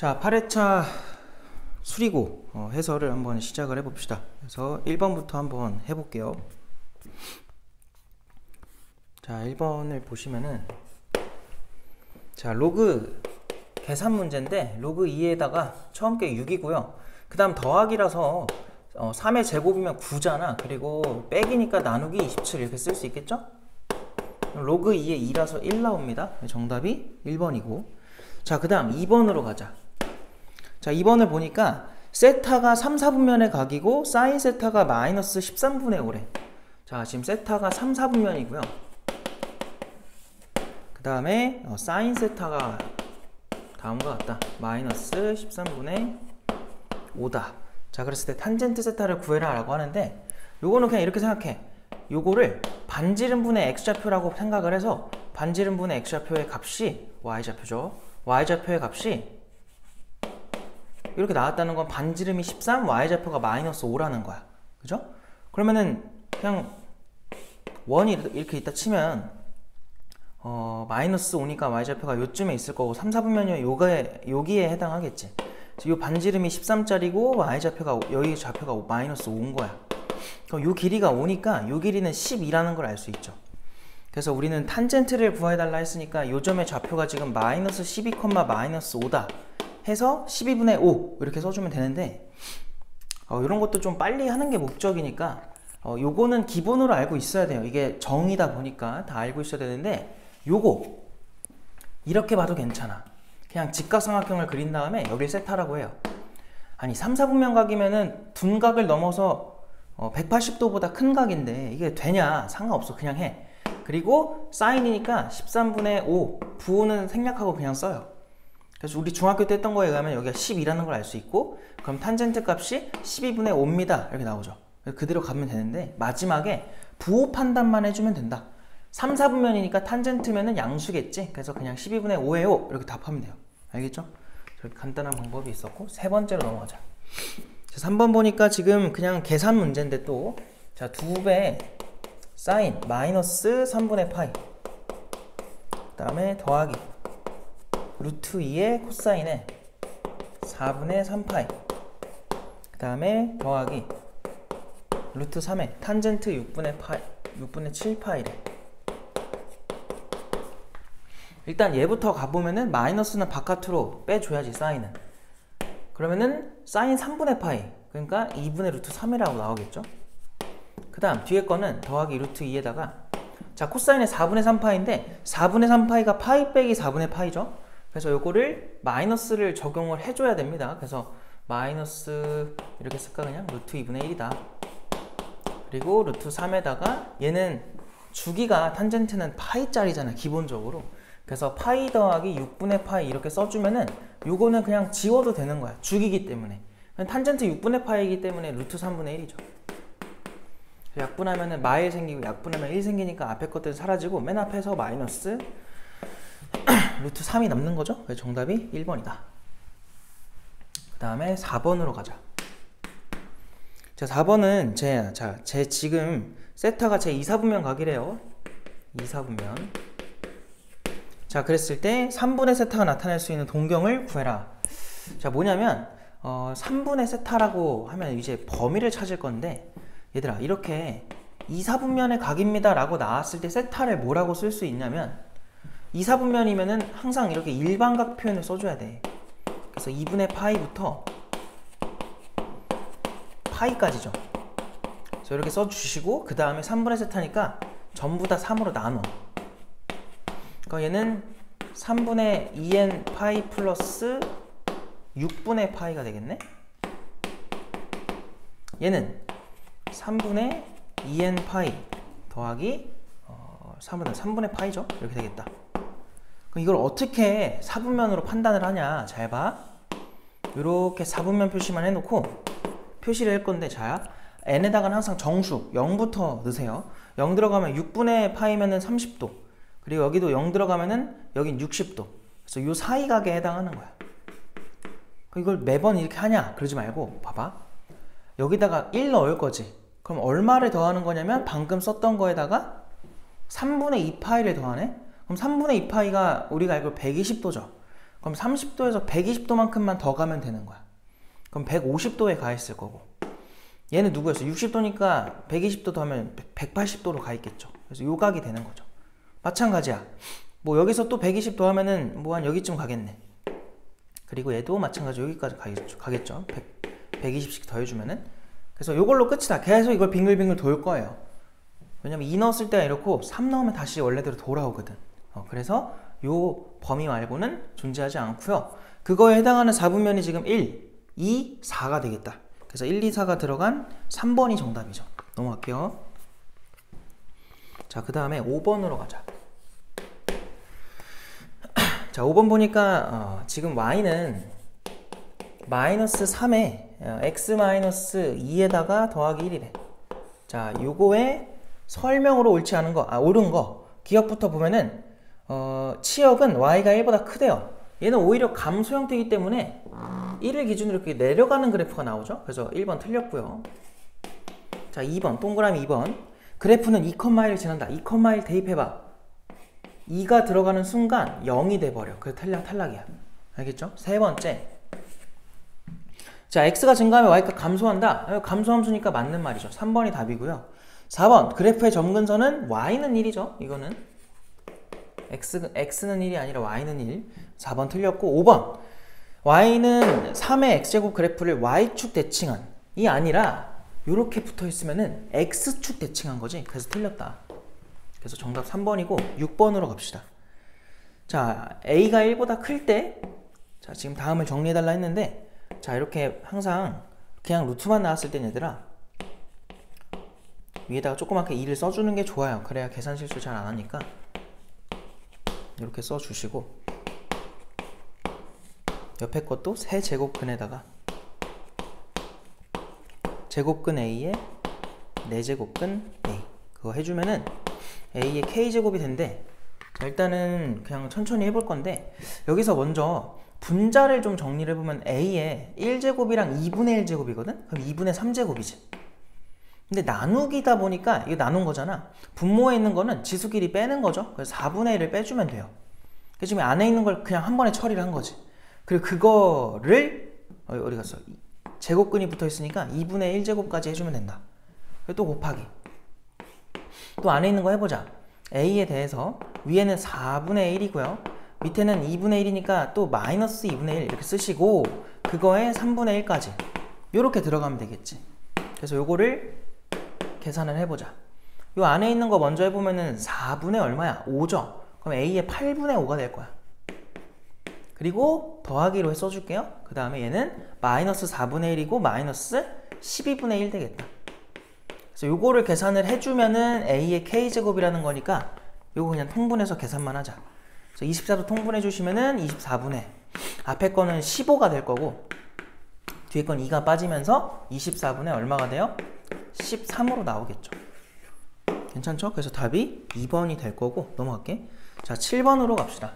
자, 8회차 수리고 해설을 한번 시작을 해봅시다. 그래서 1번부터 한번 해볼게요. 자, 1번을 보시면은 자, 로그 계산 문제인데 로그 2에다가 처음 게 6이고요. 그 다음 더하기라서 3의 제곱이면 9잖아. 그리고 빼기니까 나누기 27 이렇게 쓸 수 있겠죠? 로그 2에 2라서 1 나옵니다. 정답이 1번이고. 자, 그 다음 2번으로 가자. 자, 2번을 보니까 세타가 3, 4분면의 각이고 사인 세타가 마이너스 13분의 5래. 자, 지금 세타가 3, 4분면이고요. 그 다음에 사인 세타가 다음과 같다. 마이너스 13분의 5다. 자, 그랬을 때 탄젠트 세타를 구해라 라고 하는데 요거는 그냥 이렇게 생각해. 요거를 반지름분의 x좌표라고 생각을 해서 반지름분의 x좌표의 값이 y좌표죠. y좌표의 값이 이렇게 나왔다는 건 반지름이 13, y좌표가 마이너스 5라는 거야. 그죠? 그러면은 그냥 원이 이렇게 있다 치면 마이너스 5니까 y좌표가 요쯤에 있을 거고 3, 4분면이 여기에 해당하겠지. 요 반지름이 13짜리고 y좌표가 여기 좌표가 마이너스 5인 거야. 그럼 요 길이가 5니까 요 길이는 12라는 걸 알 수 있죠. 그래서 우리는 탄젠트를 구해달라 했으니까 요 점의 좌표가 지금 마이너스 12, 마이너스 5다 해서 12분의 5 이렇게 써주면 되는데 이런 것도 좀 빨리 하는 게 목적이니까 요거는 기본으로 알고 있어야 돼요. 이게 정이다 보니까 다 알고 있어야 되는데 요거 이렇게 봐도 괜찮아. 그냥 직각삼각형을 그린 다음에 여길 세타라고 해요. 아니 3, 4분면 각이면은 둔각을 넘어서 180도보다 큰 각인데 이게 되냐? 상관없어. 그냥 해. 그리고 사인이니까 13분의 5 부호는 생략하고 그냥 써요. 그래서 우리 중학교 때 했던 거에 의하면 여기가 12라는 걸 알 수 있고 그럼 탄젠트 값이 12분의 5입니다. 이렇게 나오죠. 그대로 가면 되는데 마지막에 부호 판단만 해주면 된다. 3, 4분면이니까 탄젠트면은 양수겠지. 그래서 그냥 12분의 5예요. 이렇게 답하면 돼요. 알겠죠? 저렇게 간단한 방법이 있었고 세 번째로 넘어가자. 자, 3번 보니까 지금 그냥 계산 문제인데 또 자, 2배 사인 마이너스 3분의 파이 그 다음에 더하기 루트 2의 코사인에 4분의 3파이 그 다음에 더하기 루트 3의 탄젠트 6분의 7파이래. 일단 얘부터 가보면은 마이너스는 바깥으로 빼줘야지 사인은. 그러면은 사인 3분의 파이 그러니까 2분의 루트 3이라고 나오겠죠. 그 다음 뒤에 거는 더하기 루트 2에다가 자 코사인의 4분의 3파이인데 4분의 3파이가 파이 빼기 4분의 파이죠. 그래서 요거를 마이너스를 적용을 해줘야 됩니다. 그래서 마이너스 이렇게 쓸까 그냥 루트 2분의 1이다. 그리고 루트 3에다가 얘는 주기가 탄젠트는 파이짜리잖아 기본적으로. 그래서 파이 더하기 6분의 파이 이렇게 써주면은 요거는 그냥 지워도 되는 거야. 주기기 때문에. 탄젠트 6분의 파이이기 때문에 루트 3분의 1이죠. 약분하면은 마일 생기고 약분하면 1 생기니까 앞에 것들은 사라지고 맨 앞에서 마이너스 루트 3이 남는 거죠. 그래서 정답이 1번이다. 그 다음에 4번으로 가자. 자, 4번은 제 지금 세타가 제 2, 4분면 각이래요. 2, 4분면. 자, 그랬을 때 3분의 세타가 나타낼 수 있는 동경을 구해라. 자, 뭐냐면 3분의 세타라고 하면 이제 범위를 찾을 건데 얘들아 이렇게 2, 4분면의 각입니다 라고 나왔을 때 세타를 뭐라고 쓸 수 있냐면 2, 4분면이면은 항상 이렇게 일반각 표현을 써줘야 돼. 그래서 2분의 파이부터 파이까지죠. 그래서 이렇게 써주시고 그 다음에 3분의 세타니까 전부 다 3으로 나눠. 그러니까 얘는 3분의 2n 파이 플러스 6분의 파이가 되겠네. 얘는 3분의 2n 파이 더하기 3분의 파이죠. 이렇게 되겠다. 그럼 이걸 어떻게 4분면으로 판단을 하냐. 잘 봐. 이렇게 4분면 표시만 해놓고 표시를 할 건데 자 n에다가는 항상 정수 0부터 넣으세요. 0 들어가면 6분의 파이면은 30도 그리고 여기도 0 들어가면은 여긴 60도. 그래서 요 사이각에 해당하는 거야. 이걸 매번 이렇게 하냐 그러지 말고 봐봐. 여기다가 1 넣을 거지. 그럼 얼마를 더하는 거냐면 방금 썼던 거에다가 3분의 2파이를 더하네. 그럼 3분의 2파이가 우리가 알고 120도죠. 그럼 30도에서 120도만큼만 더 가면 되는 거야. 그럼 150도에 가 있을 거고, 얘는 누구였어? 60도니까 120도 더하면 180도로 가 있겠죠. 그래서 요 각이 되는 거죠. 마찬가지야. 뭐 여기서 또 120도 하면은 뭐 한 여기쯤 가겠네. 그리고 얘도 마찬가지 여기까지 가겠죠. 120씩 더해주면은. 그래서 요걸로 끝이다. 계속 이걸 빙글빙글 돌 거예요. 왜냐면 2 넣었을 때가 이렇고 3 넣으면 다시 원래대로 돌아오거든. 그래서 요 범위 말고는 존재하지 않고요. 그거에 해당하는 4분면이 지금 1, 2, 4가 되겠다. 그래서 1, 2, 4가 들어간 3번이 정답이죠. 넘어갈게요. 자, 그 다음에 5번으로 가자. 자, 5번 보니까 지금 y는 마이너스 3에 x-2에다가 더하기 1이래. 자, 요거에 설명으로 옳지 않은 거, 옳은 거 기억부터 보면은 치역은 y가 1보다 크대요. 얘는 오히려 감소 형태이기 때문에 1을 기준으로 이렇게 내려가는 그래프가 나오죠. 그래서 1번 틀렸고요. 자, 2번 동그라미 2번 그래프는 2,1을 지난다. 2,1 대입해봐. 2가 들어가는 순간 0이 돼버려. 그래서 탈락이야. 알겠죠? 세 번째, 자, x가 증가하면 y가 감소한다. 감소함수니까 맞는 말이죠. 3번이 답이고요. 4번 그래프의 점근선은 y는 1이죠. 이거는 x는 1이 아니라 y는 1. 4번 틀렸고, 5번 y는 3의 x제곱 그래프를 y축 대칭한 이 아니라 이렇게 붙어있으면은 x축 대칭한 거지. 그래서 틀렸다. 그래서 정답 3번이고 6번으로 갑시다. 자, a가 1보다 클 때, 자, 지금 다음을 정리해달라 했는데, 자, 이렇게 항상 그냥 루트만 나왔을 땐 얘들아 위에다가 조그맣게 2를 써주는 게 좋아요. 그래야 계산 실수 잘 안 하니까 이렇게 써주시고, 옆에 것도 세 제곱근에다가 제곱근 a에 4제곱근 a 그거 해주면은 a의 k제곱이 된대. 자, 일단은 그냥 천천히 해볼 건데, 여기서 먼저 분자를 좀 정리를 해보면 a의 1제곱이랑 2분의 1제곱이거든? 그럼 2분의 3제곱이지. 근데 나누기다 보니까 이거 나눈 거잖아. 분모에 있는 거는 지수끼리 빼는 거죠. 그래서 4분의 1을 빼주면 돼요. 그래서 지금 안에 있는 걸 그냥 한 번에 처리를 한 거지. 그리고 그거를 어디 갔어? 제곱근이 붙어 있으니까 2분의 1제곱까지 해주면 된다. 그리고 또 곱하기. 또 안에 있는 거 해보자. a에 대해서 위에는 4분의 1이고요. 밑에는 2분의 1이니까 또 마이너스 2분의 1 이렇게 쓰시고, 그거에 3분의 1까지 이렇게 들어가면 되겠지. 그래서 요거를 계산을 해보자. 요 안에 있는 거 먼저 해보면은 4분의 얼마야? 5죠. 그럼 a의 8분의 5가 될 거야. 그리고 더하기로 써줄게요. 그 다음에 얘는 마이너스 4분의 1이고 마이너스 12분의 1 되겠다. 그래서 요거를 계산을 해주면은 a의 k제곱이라는 거니까 요거 그냥 통분해서 계산만 하자. 그래서 24도 통분해 주시면은 24분의 앞에 거는 15가 될 거고 뒤에 건 2가 빠지면서 24분의 얼마가 돼요? 13으로 나오겠죠. 괜찮죠? 그래서 답이 2번이 될 거고 넘어갈게. 자, 7번으로 갑시다.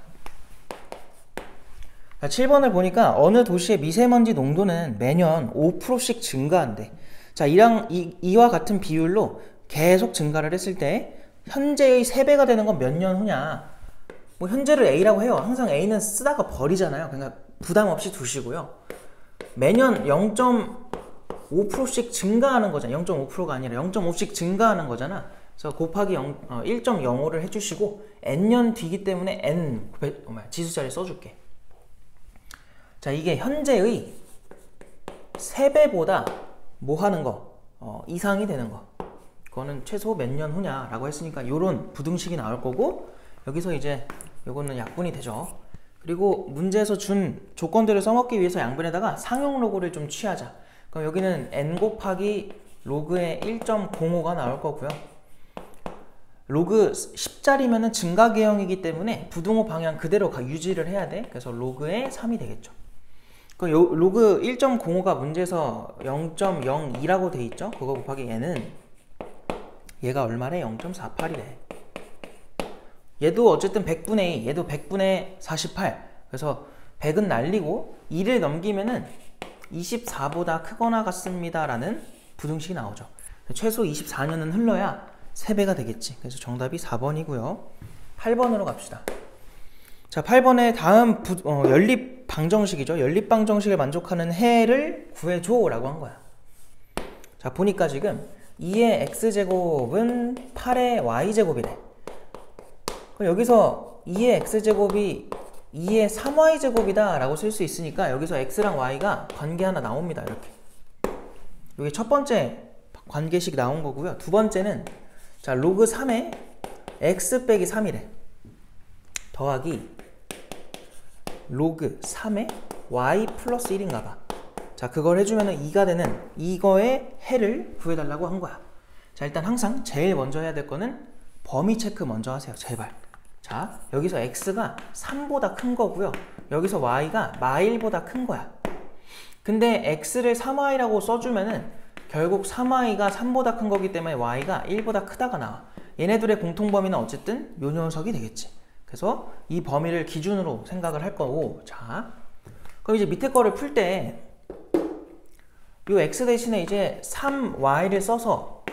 자, 7번을 보니까 어느 도시의 미세먼지 농도는 매년 5%씩 증가한대. 자, 이와 같은 비율로 계속 증가를 했을 때 현재의 3배가 되는 건 몇 년 후냐. 뭐 현재를 A라고 해요. 항상 A는 쓰다가 버리잖아요. 그러니까 부담 없이 두시고요. 매년 0.5%씩 증가하는 거잖아. 0.5%가 아니라 0.5씩 증가하는 거잖아. 그래서 곱하기 1.05를 해주시고 n년 뒤기 때문에 n 지수자리 써줄게. 자, 이게 현재의 3배보다 뭐 하는 거? 이상이 되는 거. 그거는 최소 몇 년 후냐라고 했으니까 요런 부등식이 나올 거고, 여기서 이제 요거는 약분이 되죠. 그리고 문제에서 준 조건들을 써먹기 위해서 양변에다가 상용 로그를 좀 취하자. 그럼 여기는 n 곱하기 로그의 1.05가 나올 거고요. 로그 10짜리면은 증가 계형이기 때문에 부등호 방향 그대로 유지를 해야 돼. 그래서 로그의 3이 되겠죠. 그 로그 1.05가 문제에서 0.02라고 돼 있죠. 그거 곱하기 n은 얘가 얼마래? 0.48이래. 얘도 어쨌든 100분의 2, 얘도 100분의 48. 그래서 100은 날리고 2를 넘기면은 24보다 크거나 같습니다 라는 부등식이 나오죠. 최소 24년은 흘러야 3배가 되겠지. 그래서 정답이 4번이고요. 8번으로 갑시다. 자, 8번에 다음 연립 방정식이죠. 연립 방정식에 만족하는 해를 구해줘 라고 한 거야. 자, 보니까 지금 2의 x제곱은 8의 y제곱이래. 그럼 여기서 2의 x제곱이 2의 3y제곱이다 라고 쓸 수 있으니까 여기서 x랑 y가 관계 하나 나옵니다. 이렇게. 여기 첫 번째 관계식 나온 거고요. 두 번째는 자, 로그 3에 x 빼기 3이래. 더하기 로그 3에 y 플러스 1인가 봐. 자, 그걸 해주면 2가 되는 이거의 해를 구해달라고 한 거야. 자, 일단 항상 제일 먼저 해야 될 거는 범위 체크 먼저 하세요. 제발. 자, 여기서 x가 3보다 큰 거고요. 여기서 y가 마일보다 큰 거야. 근데 x를 3y라고 써주면은 결국 3y가 3보다 큰 거기 때문에 y가 1보다 크다가 나와. 얘네들의 공통범위는 어쨌든 요 녀석이 되겠지. 그래서 이 범위를 기준으로 생각을 할 거고, 자, 그럼 이제 밑에 거를 풀 때 요 x 대신에 이제 3y를 써서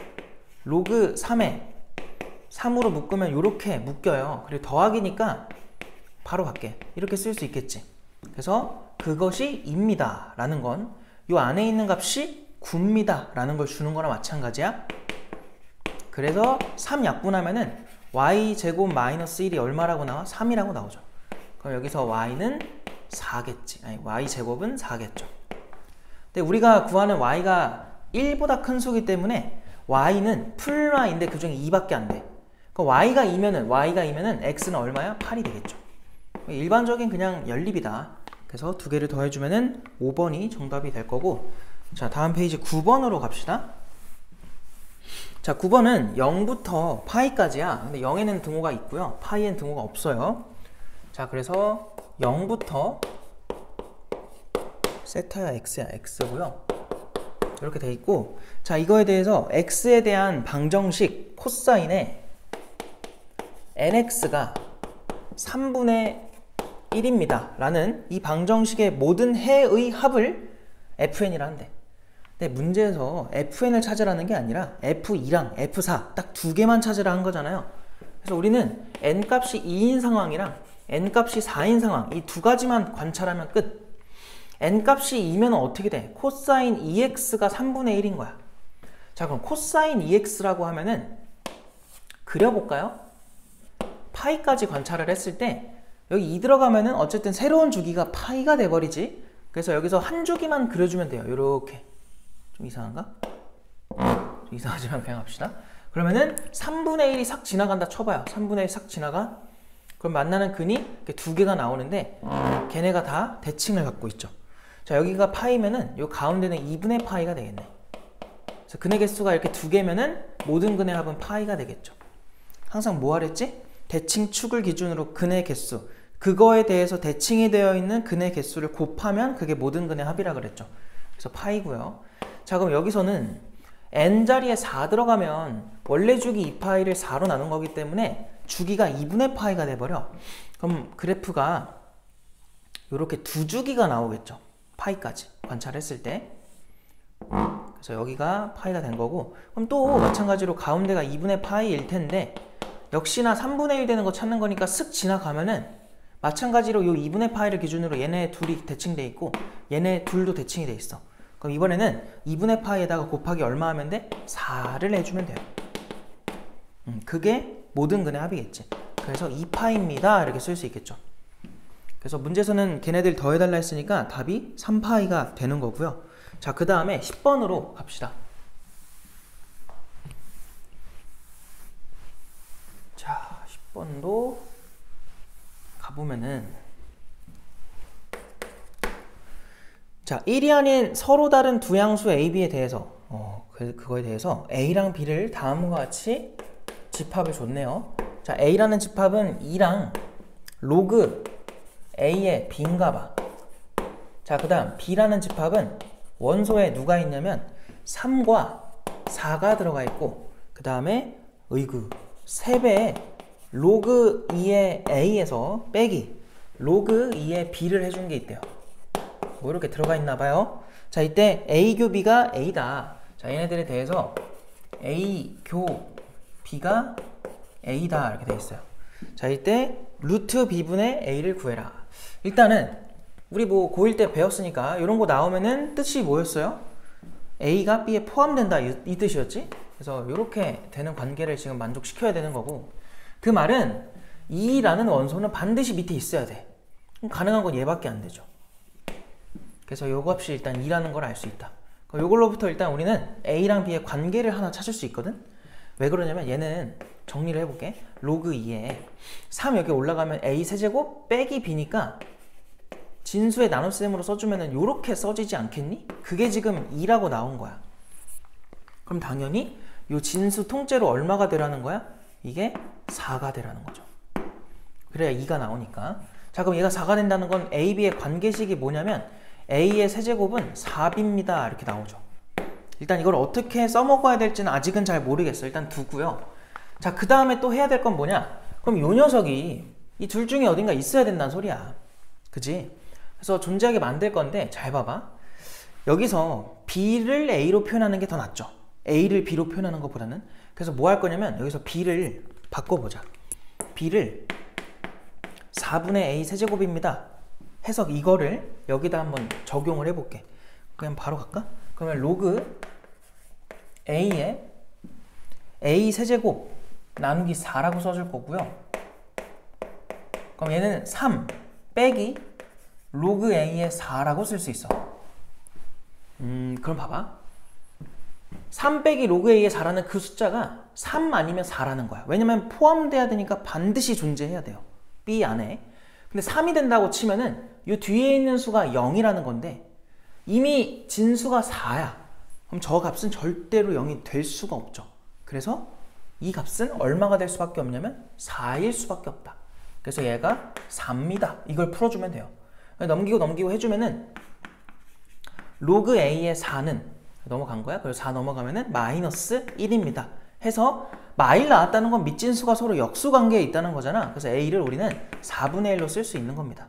로그 3에 3으로 묶으면 이렇게 묶여요. 그리고 더하기니까 바로 갈게. 이렇게 쓸 수 있겠지. 그래서 그것이 입니다 라는 건 요 안에 있는 값이 9입니다 라는 걸 주는 거랑 마찬가지야. 그래서 3 약분하면은 y제곱 마이너스 1이 얼마라고 나와? 3이라고 나오죠. 그럼 여기서 y는 4겠지. 아니, y제곱은 4겠죠. 근데 우리가 구하는 y가 1보다 큰 수이기 때문에 y는 풀 y인데 그 중에 2밖에 안 돼. 그러니까 y가 2면은 x는 얼마야? 8이 되겠죠. 일반적인 그냥 연립이다. 그래서 두 개를 더해주면은 5번이 정답이 될 거고, 자, 다음 페이지 9번으로 갑시다. 자, 9번은 0부터 파이까지야. 근데 0에는 등호가 있고요. 파이엔 등호가 없어요. 자, 그래서 0부터 세타야 x야 x고요. 이렇게 돼 있고, 자, 이거에 대해서 x에 대한 방정식 코사인에 nx가 3분의 1입니다 라는 이 방정식의 모든 해의 합을 fn이라 한대. 근데 문제에서 fn을 찾으라는 게 아니라 f2랑 f4 딱 두 개만 찾으라 한 거잖아요. 그래서 우리는 n값이 2인 상황이랑 n값이 4인 상황 이 두 가지만 관찰하면 끝. n값이 2면 어떻게 돼? 코사인 2x가 3분의 1인 거야. 자, 그럼 코사인 2x라고 하면은 그려볼까요? 파이까지 관찰을 했을 때 여기 2 들어가면은 어쨌든 새로운 주기가 파이가 돼버리지. 그래서 여기서 한 주기만 그려주면 돼요. 요렇게. 좀 이상한가? 좀 이상하지만 그냥 합시다. 그러면은 3분의 1이 싹 지나간다 쳐봐요. 3분의 1 싹 지나가. 그럼 만나는 근이 이렇게 두 개가 나오는데 걔네가 다 대칭을 갖고 있죠. 자, 여기가 파이면은 요 가운데는 2분의 파이가 되겠네. 그래서 근의 개수가 이렇게 두 개면은 모든 근의 합은 파이가 되겠죠. 항상 뭐 하랬지? 대칭축을 기준으로 근의 개수, 그거에 대해서 대칭이 되어 있는 근의 개수를 곱하면 그게 모든 근의 합이라 그랬죠. 그래서 파이고요. 자, 그럼 여기서는 n자리에 4 들어가면 원래 주기 2파이를 4로 나눈 거기 때문에 주기가 2분의 파이가 돼버려. 그럼 그래프가 이렇게 두 주기가 나오겠죠. 파이까지 관찰했을 때. 그래서 여기가 파이가 된 거고, 그럼 또 마찬가지로 가운데가 2분의 파이일 텐데 역시나 3분의 1 되는 거 찾는 거니까 쓱 지나가면은 마찬가지로 요 2분의 파이를 기준으로 얘네 둘이 대칭돼 있고 얘네 둘도 대칭이 돼 있어. 그럼 이번에는 2분의 파이에다가 곱하기 얼마 하면 돼? 4를 해주면 돼요. 그게 모든 근의 합이겠지. 그래서 2파이입니다 이렇게 쓸 수 있겠죠. 그래서 문제에서는 걔네들 더해달라 했으니까 답이 3파이가 되는 거고요. 자, 그 다음에 10번으로 갑시다. 자, 10번도 가보면은, 자, 1이 아닌 서로 다른 두 양수 A, B에 대해서 그거에 대해서 A랑 B를 다음과 같이 집합을 줬네요. 자, A라는 집합은 2랑 로그 A의 B인가 봐. 자, 그 다음 B라는 집합은 원소에 누가 있냐면 3과 4가 들어가 있고, 그 다음에 의구 3배에 로그 2의 A에서 빼기 로그 2의 B를 해준 게 있대요. 뭐 이렇게 들어가 있나 봐요. 자, 이때 A 교 B가 A다. 자, 얘네들에 대해서 A 교 B가 A다 이렇게 돼 있어요. 자, 이때 루트 b분의 a를 구해라. 일단은 우리 뭐 고1 때 배웠으니까 이런 거 나오면은 뜻이 뭐였어요? a가 b에 포함된다 이 뜻이었지? 그래서 이렇게 되는 관계를 지금 만족시켜야 되는 거고, 그 말은 2라는 원소는 반드시 밑에 있어야 돼. 가능한 건 얘밖에 안 되죠. 그래서 요 값이 일단 2라는 걸 알 수 있다. 요걸로부터 일단 우리는 a랑 b의 관계를 하나 찾을 수 있거든? 왜 그러냐면 얘는 정리를 해볼게. 로그 2에 3 여기 올라가면 a 세제곱 빼기 b니까 진수의 나눗셈으로 써주면은 요렇게 써지지 않겠니? 그게 지금 2라고 나온 거야. 그럼 당연히 요 진수 통째로 얼마가 되라는 거야? 이게 4가 되라는 거죠. 그래야 2가 나오니까. 자, 그럼 얘가 4가 된다는 건 a, b의 관계식이 뭐냐면 a의 세제곱은 4b입니다 이렇게 나오죠. 일단 이걸 어떻게 써먹어야 될지는 아직은 잘 모르겠어. 일단 두고요. 자, 그 다음에 또 해야 될 건 뭐냐? 그럼 요 녀석이 이 둘 중에 어딘가 있어야 된다는 소리야. 그지? 그래서 존재하게 만들 건데 잘 봐봐. 여기서 b를 a로 표현하는 게 더 낫죠. a를 b로 표현하는 것보다는. 그래서 뭐 할 거냐면 여기서 b를 바꿔보자. b를 4분의 a 세제곱입니다 해서 이거를 여기다 한번 적용을 해볼게. 그냥 바로 갈까? 그러면 로그 a에 a 세제곱 나누기 4라고 써줄 거고요. 그럼 얘는 3 빼기 로그 a의 4라고 쓸 수 있어. 그럼 봐봐. 3 빼기 로그 a의 4라는 그 숫자가 3 아니면 4라는 거야. 왜냐면 포함돼야 되니까 반드시 존재해야 돼요. b 안에. 근데 3이 된다고 치면은 이 뒤에 있는 수가 0이라는 건데 이미 진수가 4야. 그럼 저 값은 절대로 0이 될 수가 없죠. 그래서 이 값은 얼마가 될 수밖에 없냐면 4일 수밖에 없다. 그래서 얘가 4입니다. 이걸 풀어주면 돼요. 넘기고 해주면은 로그 a의 4는 넘어간 거야. 그래서 4 넘어가면은 마이너스 1입니다. 해서 마일 나왔다는 건 밑진수가 서로 역수 관계에 있다는 거잖아. 그래서 a를 우리는 4분의 1로 쓸 수 있는 겁니다.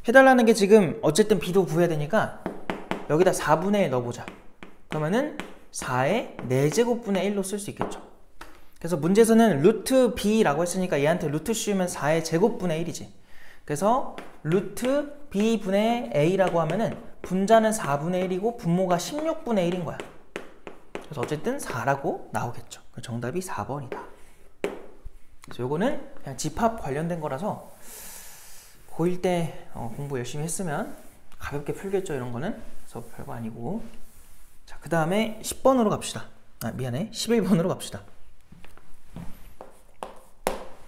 해달라는 게 지금 어쨌든 b도 구해야 되니까 여기다 4분의 1 넣어보자. 그러면은 4의 4제곱분의 1로 쓸 수 있겠죠. 그래서 문제에서는 루트 b라고 했으니까 얘한테 루트 씌우면 4의 제곱분의 1이지. 그래서 루트 b분의 a라고 하면은 분자는 4분의 1이고 분모가 16분의 1인 거야. 그래서 어쨌든 4라고 나오겠죠. 정답이 4번이다. 그래서 요거는 그냥 집합 관련된 거라서 고1 때 공부 열심히 했으면 가볍게 풀겠죠, 이런 거는. 그래서 별거 아니고. 자, 그 다음에 10번으로 갑시다. 미안해. 11번으로 갑시다.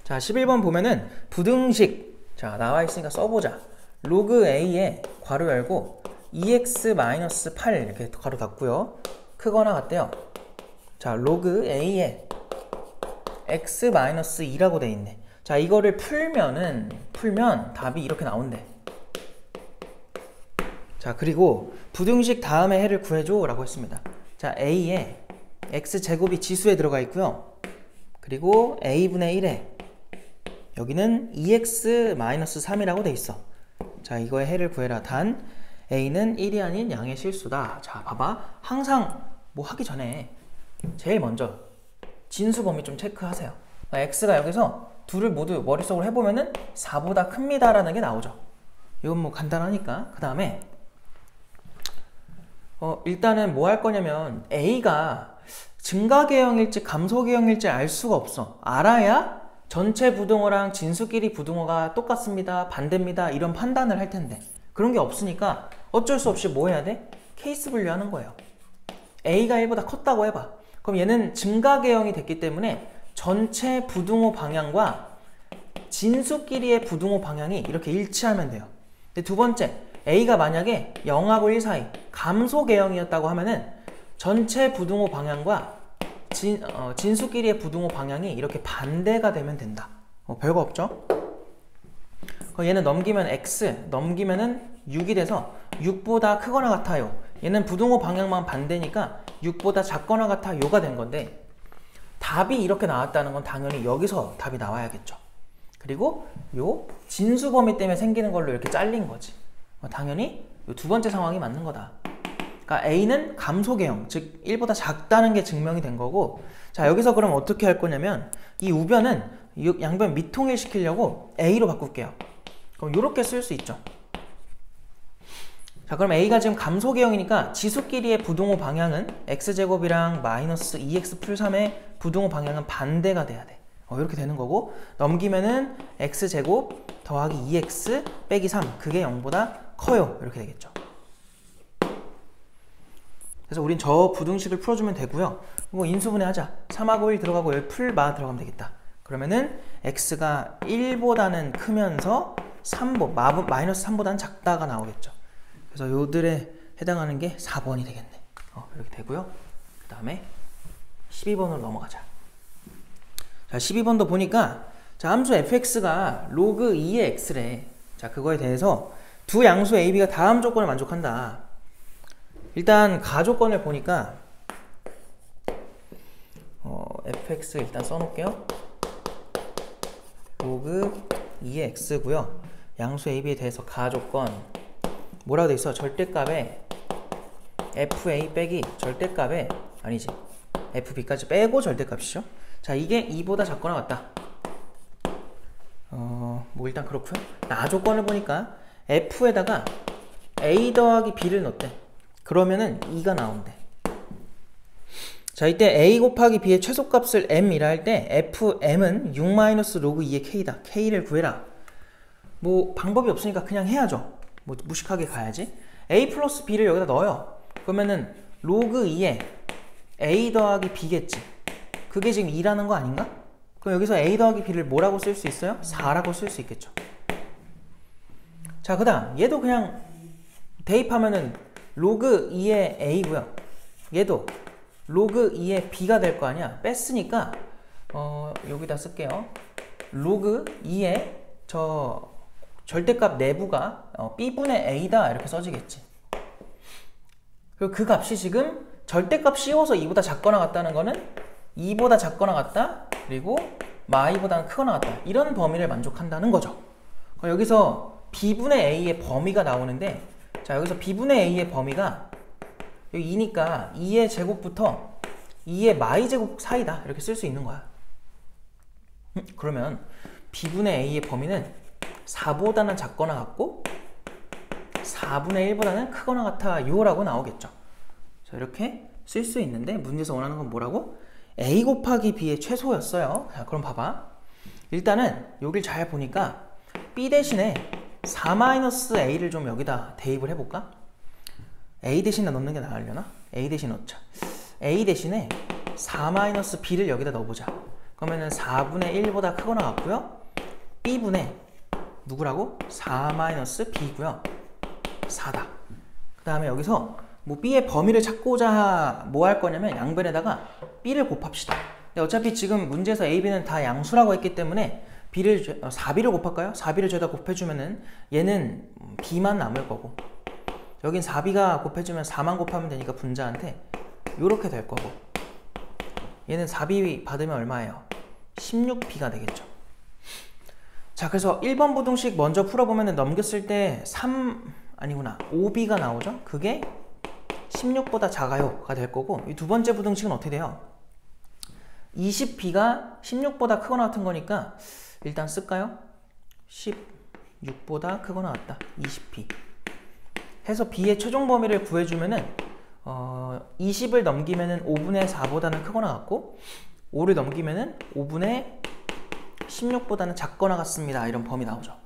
자, 11번 보면은 부등식. 자, 나와 있으니까 써보자. 로그 a에 괄호 열고 2x-8 이렇게 괄호 닫고요. 크거나 같대요. 자, 로그 a에 x-2라고 돼 있네. 자, 이거를 풀면 답이 이렇게 나온대. 자, 그리고 부등식 다음에 해를 구해줘 라고 했습니다. 자, a에 x제곱이 지수에 들어가 있고요. 그리고 a분의 1에 여기는 2x-3이라고 돼 있어. 자, 이거의 해를 구해라. 단 a는 1이 아닌 양의 실수다. 자, 봐봐. 항상 뭐 하기 전에 제일 먼저 진수 범위 좀 체크하세요. x가 여기서 둘을 모두 머릿속으로 해보면은 4보다 큽니다 라는 게 나오죠. 이건 뭐 간단하니까. 그 다음에 일단은 뭐 할 거냐면 a가 증가계형일지 감소계형일지 알 수가 없어. 알아야 전체 부등호랑 진수끼리 부등호가 똑같습니다, 반대입니다 이런 판단을 할 텐데 그런 게 없으니까 어쩔 수 없이 뭐 해야 돼? 케이스 분류하는 거예요. a가 1보다 컸다고 해봐. 그럼 얘는 증가계형이 됐기 때문에 전체 부등호 방향과 진수끼리의 부등호 방향이 이렇게 일치하면 돼요. 근데 두 번째, a가 만약에 0하고 1 사이 감소계형이었다고 하면은 전체 부등호 방향과 진수끼리의 부등호 방향이 이렇게 반대가 되면 된다. 별거 없죠? 얘는 넘기면 x, 넘기면은 6이 돼서 6보다 크거나 같아요. 얘는 부등호 방향만 반대니까 6보다 작거나 같아요가 된 건데 답이 이렇게 나왔다는 건 당연히 여기서 답이 나와야겠죠. 그리고 요 진수 범위 때문에 생기는 걸로 이렇게 잘린 거지. 당연히 요 두 번째 상황이 맞는 거다. 그러니까 a는 감소계형, 즉 1보다 작다는 게 증명이 된 거고, 자, 여기서 그럼 어떻게 할 거냐면 이 우변은 양변 미통일 시키려고 A로 바꿀게요. 그럼 이렇게 쓸 수 있죠. 자, 그럼 A가 지금 감소계형이니까 지수끼리의 부동호 방향은 x제곱이랑 마이너스 2x 풀 3의 부동호 방향은 반대가 돼야 돼. 이렇게 되는 거고, 넘기면은 x제곱 더하기 2x 빼기 3, 그게 0보다 커요. 이렇게 되겠죠. 그래서 우린 저 부등식을 풀어주면 되고요. 뭐 인수분해 하자. 3하고 1 들어가고 여기 풀마 들어가면 되겠다. 그러면은 x가 1보다는 크면서 마이너스 3보다는 작다가 나오겠죠. 그래서 요들에 해당하는 게 4번이 되겠네. 이렇게 되고요. 그 다음에 12번으로 넘어가자. 자, 12번도 보니까 자, 함수 fx가 로그 2의 x래. 자, 그거에 대해서 두 양수 a, b가 다음 조건을 만족한다. 일단 가조건을 보니까 fx 일단 써놓을게요. 로그 2의 x고요. 양수 a, b에 대해서 가조건 뭐라고 돼 있어? 절대값에 fa 빼기 절대값에 아니지 fb까지 빼고 절대값이죠. 자, 이게 2보다 작거나 같다. 뭐 일단 그렇고요. 나조건을 보니까 f에다가 a 더하기 b를 넣었대. 그러면은 2가 나온대. 자, 이때 a 곱하기 b의 최소값을 m이라 할 때 fm은 6 마이너스 로그 2의 k다. k를 구해라. 뭐 방법이 없으니까 그냥 해야죠. 뭐 무식하게 가야지. a 플러스 b를 여기다 넣어요. 그러면은 로그 2에 a 더하기 b겠지. 그게 지금 2라는 거 아닌가? 그럼 여기서 a 더하기 b를 뭐라고 쓸 수 있어요? 4라고 쓸 수 있겠죠. 자, 그 다음 얘도 그냥 대입하면은 로그 2의 a고요. 얘도 로그 2의 b가 될 거 아니야. 뺐으니까 여기다 쓸게요. 로그 2의 저 절대값 내부가 b분의 a다 이렇게 써지겠지. 그리고 그 값이 지금 절대값 씌워서 2보다 작거나 같다는 거는 2보다 작거나 같다, 그리고 마이보다는 크거나 같다, 이런 범위를 만족한다는 거죠. 그럼 여기서 b분의 a의 범위가 나오는데, 자, 여기서 b분의 a의 범위가 여기 2니까 2의 제곱부터 2의 마이 제곱 사이다 이렇게 쓸 수 있는 거야. 그러면 b분의 a의 범위는 4보다는 작거나 같고 4분의 1보다는 크거나 같아요 라고 나오겠죠. 자, 이렇게 쓸 수 있는데 문제에서 원하는 건 뭐라고? a 곱하기 b의 최소였어요. 자, 그럼 봐봐. 일단은 여길 잘 보니까 b 대신에 4-a를 좀 여기다 대입을 해볼까? a 대신에 넣는 게 나으려나? a 대신 넣자. a 대신에 4-b를 여기다 넣어보자. 그러면은 4분의 1보다 크거나 같고요. b분의 누구라고? 4-b고요. 4다. 그 다음에 여기서 뭐 b의 범위를 찾고자 뭐 할 거냐면 양변에다가 b를 곱합시다. 근데 어차피 지금 문제에서 a, b는 다 양수라고 했기 때문에 4b를 곱할까요? 4b를 저기다 곱해주면은 얘는 b만 남을 거고, 여긴 4b가 곱해주면 4만 곱하면 되니까 분자한테 요렇게 될 거고, 얘는 4b 받으면 얼마예요? 16b가 되겠죠. 자, 그래서 1번 부등식 먼저 풀어보면 넘겼을 때 5b가 나오죠? 그게 16보다 작아요가 될 거고, 이 두 번째 부등식은 어떻게 돼요? 20b가 16보다 크거나 같은 거니까 일단 쓸까요? 16보다 크거나 같다. 20b 해서 b의 최종 범위를 구해주면은 20을 넘기면은 5분의 4보다는 크거나 같고, 5를 넘기면은 5분의 16보다는 작거나 같습니다. 이런 범위 나오죠.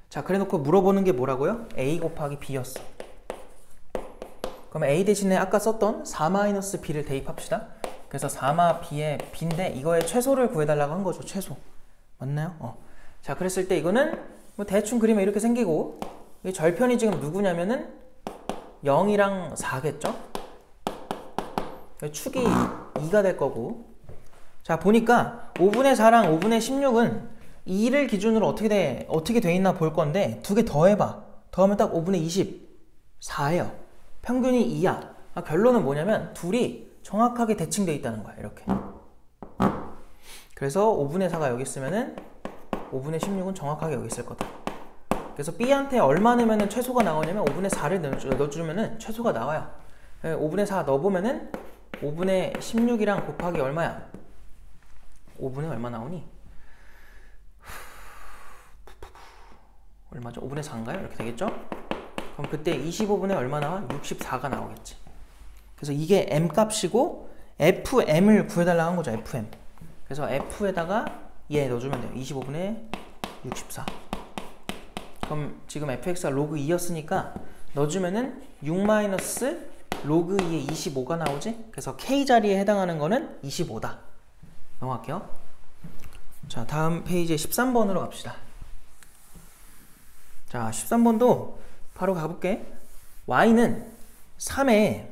자, 그래 놓고 물어보는 게 뭐라고요? a 곱하기 b였어. 그럼 a 대신에 아까 썼던 4-b를 대입합시다. 그래서 4-b의 b인데 이거의 최소를 구해달라고 한 거죠. 최소. 맞나요? 자, 그랬을 때 이거는 뭐 대충 그리면 이렇게 생기고, 이 절편이 지금 누구냐면은 0이랑 4겠죠? 축이 2가 될 거고, 자, 보니까 5분의 4랑 5분의 16은 2를 기준으로 어떻게 돼 있나 볼 건데, 두 개 더해봐. 더하면 딱 5분의 24예요. 평균이 2야. 결론은 뭐냐면 둘이 정확하게 대칭되어 있다는 거야. 이렇게. 그래서 5분의 4가 여기 있으면은 5분의 16은 정확하게 여기 있을 거다. 그래서 B한테 얼마 넣으면 최소가 나오냐면 5분의 4를 넣어주면 최소가 나와요. 5분의 4 넣어보면은 5분의 16이랑 곱하기 얼마야? 5분의 얼마 나오니? 얼마죠? 5분의 4인가요? 이렇게 되겠죠? 그럼 그때 25분의 얼마 나와? 64가 나오겠지. 그래서 이게 m 값이고 fm을 구해달라고 한 거죠. fm. 그래서 f에다가 얘 넣어주면 돼요. 25분의 64. 그럼 지금 fx가 로그 2였으니까 넣어주면은 6 마이너스 로그 2의 25가 나오지? 그래서 k 자리에 해당하는 거는 25다. 넘어갈게요. 자, 다음 페이지에 13번으로 갑시다. 자, 13번도 바로 가볼게. y는 3에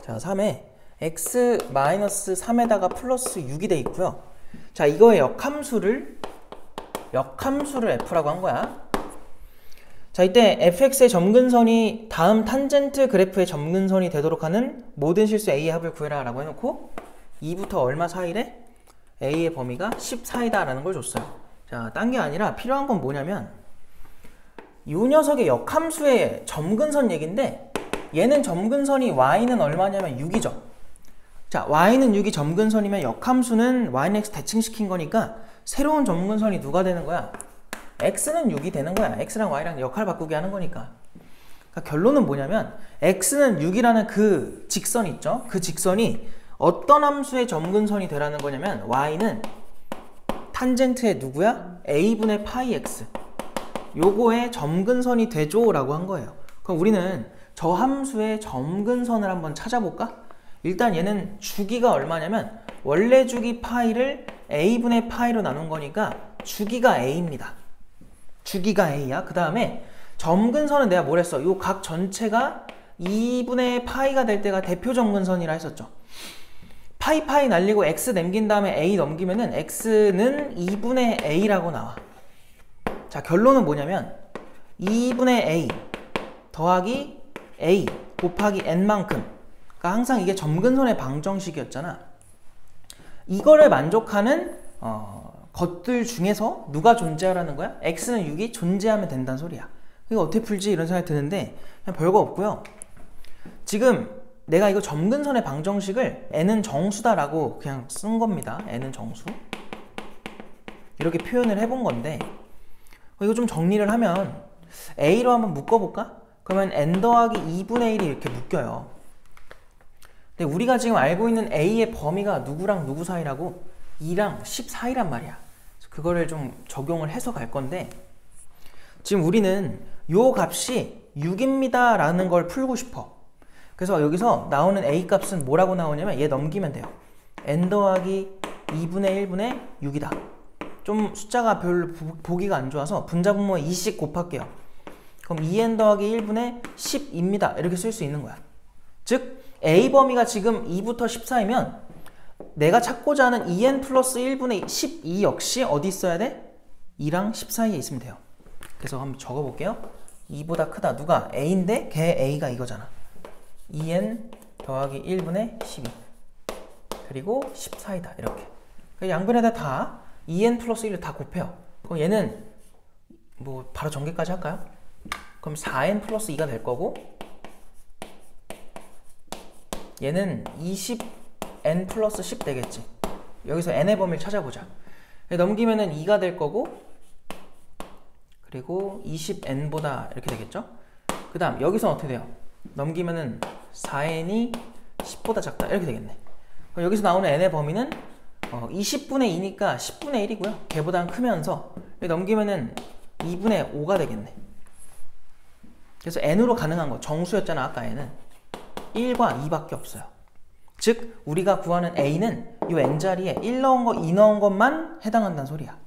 자, 3에 x-3에다가 플러스 6이 돼 있고요. 자, 이거의 역함수를 f라고 한 거야. 자, 이때 fx의 점근선이 다음 탄젠트 그래프의 점근선이 되도록 하는 모든 실수 a의 합을 구해라 라고 해놓고 2부터 얼마 사이래? a의 범위가 10 사이다 라는 걸 줬어요. 자, 딴 게 아니라 필요한 건 뭐냐면 이 녀석의 역함수의 점근선 얘긴데 얘는 점근선이 y는 얼마냐면 6이죠. 자, y는 6이 점근선이면 역함수는 y는 x 대칭시킨 거니까 새로운 점근선이 누가 되는 거야? x는 6이 되는 거야. x랑 y랑 역할 바꾸기 하는 거니까. 그러니까 결론은 뭐냐면 x는 6이라는 그 직선 있죠? 그 직선이 어떤 함수의 점근선이 되라는 거냐면 y는 탄젠트의 누구야? a분의 파이 x. 요거의 점근선이 되죠 라고 한 거예요. 그럼 우리는 저 함수의 점근선을 한번 찾아볼까? 일단 얘는 주기가 얼마냐면 원래 주기 파이를 a분의 파이로 나눈 거니까 주기가 a입니다. 주기가 a야. 그 다음에 점근선은 내가 뭘 했어? 요 각 전체가 2분의 파이가 될 때가 대표 점근선이라 했었죠. 파이 날리고 x 남긴 다음에 a 넘기면은 x는 2분의 a라고 나와. 자, 결론은 뭐냐면 2분의 a 더하기 a 곱하기 n만큼. 그러니까 항상 이게 점근선의 방정식이었잖아. 이거를 만족하는 것들 중에서 누가 존재하라는 거야? x는 6이 존재하면 된다는 소리야. 이거 어떻게 풀지? 이런 생각이 드는데 그냥 별거 없고요. 지금 내가 이거 점근선의 방정식을 n은 정수다라고 그냥 쓴 겁니다. n은 정수. 이렇게 표현을 해본 건데 이거 좀 정리를 하면 a로 한번 묶어볼까? 그러면 n 더하기 2분의 1이 이렇게 묶여요. 근데 우리가 지금 알고 있는 a의 범위가 누구랑 누구 사이라고? 2랑 10 사이란 말이야. 그거를 좀 적용을 해서 갈 건데 지금 우리는 요 값이 6입니다 라는 걸 풀고 싶어. 그래서 여기서 나오는 a 값은 뭐라고 나오냐면 얘 넘기면 돼요. n 더하기 2분의 1분의 6이다. 좀 숫자가 별로 보기가 안 좋아서 분자분모에 2씩 곱할게요. 그럼 2n 더하기 1분의 10입니다. 이렇게 쓸 수 있는 거야. 즉 a 범위가 지금 2부터 10 사이면 내가 찾고자 하는 2n 플러스 1분의 12 역시 어디 있어야 돼? 2랑 10 사이에 있으면 돼요. 그래서 한번 적어볼게요. 2보다 크다. 누가? a인데 걔 a가 이거잖아. 2n 더하기 1분의 12 그리고 10 사이다. 이렇게. 양변에다 다 2n 플러스 1을 다 곱해요. 그럼 얘는 뭐 바로 전개까지 할까요? 그럼 4n 플러스 2가 될 거고 얘는 20n 플러스 10 되겠지. 여기서 n의 범위를 찾아보자. 넘기면은 2가 될 거고 그리고 20n보다 이렇게 되겠죠. 그 다음 여기서 어떻게 돼요? 넘기면은 4n이 10보다 작다 이렇게 되겠네. 그럼 여기서 나오는 n의 범위는 20분의 2니까 10분의 1이고요. 걔보다 크면서 넘기면은 2분의 5가 되겠네. 그래서 n으로 가능한 거 정수였잖아. 아까 n은 1과 2밖에 없어요. 즉 우리가 구하는 a는 이 n자리에 1 넣은 거 2 넣은 것만 해당한다는 소리야.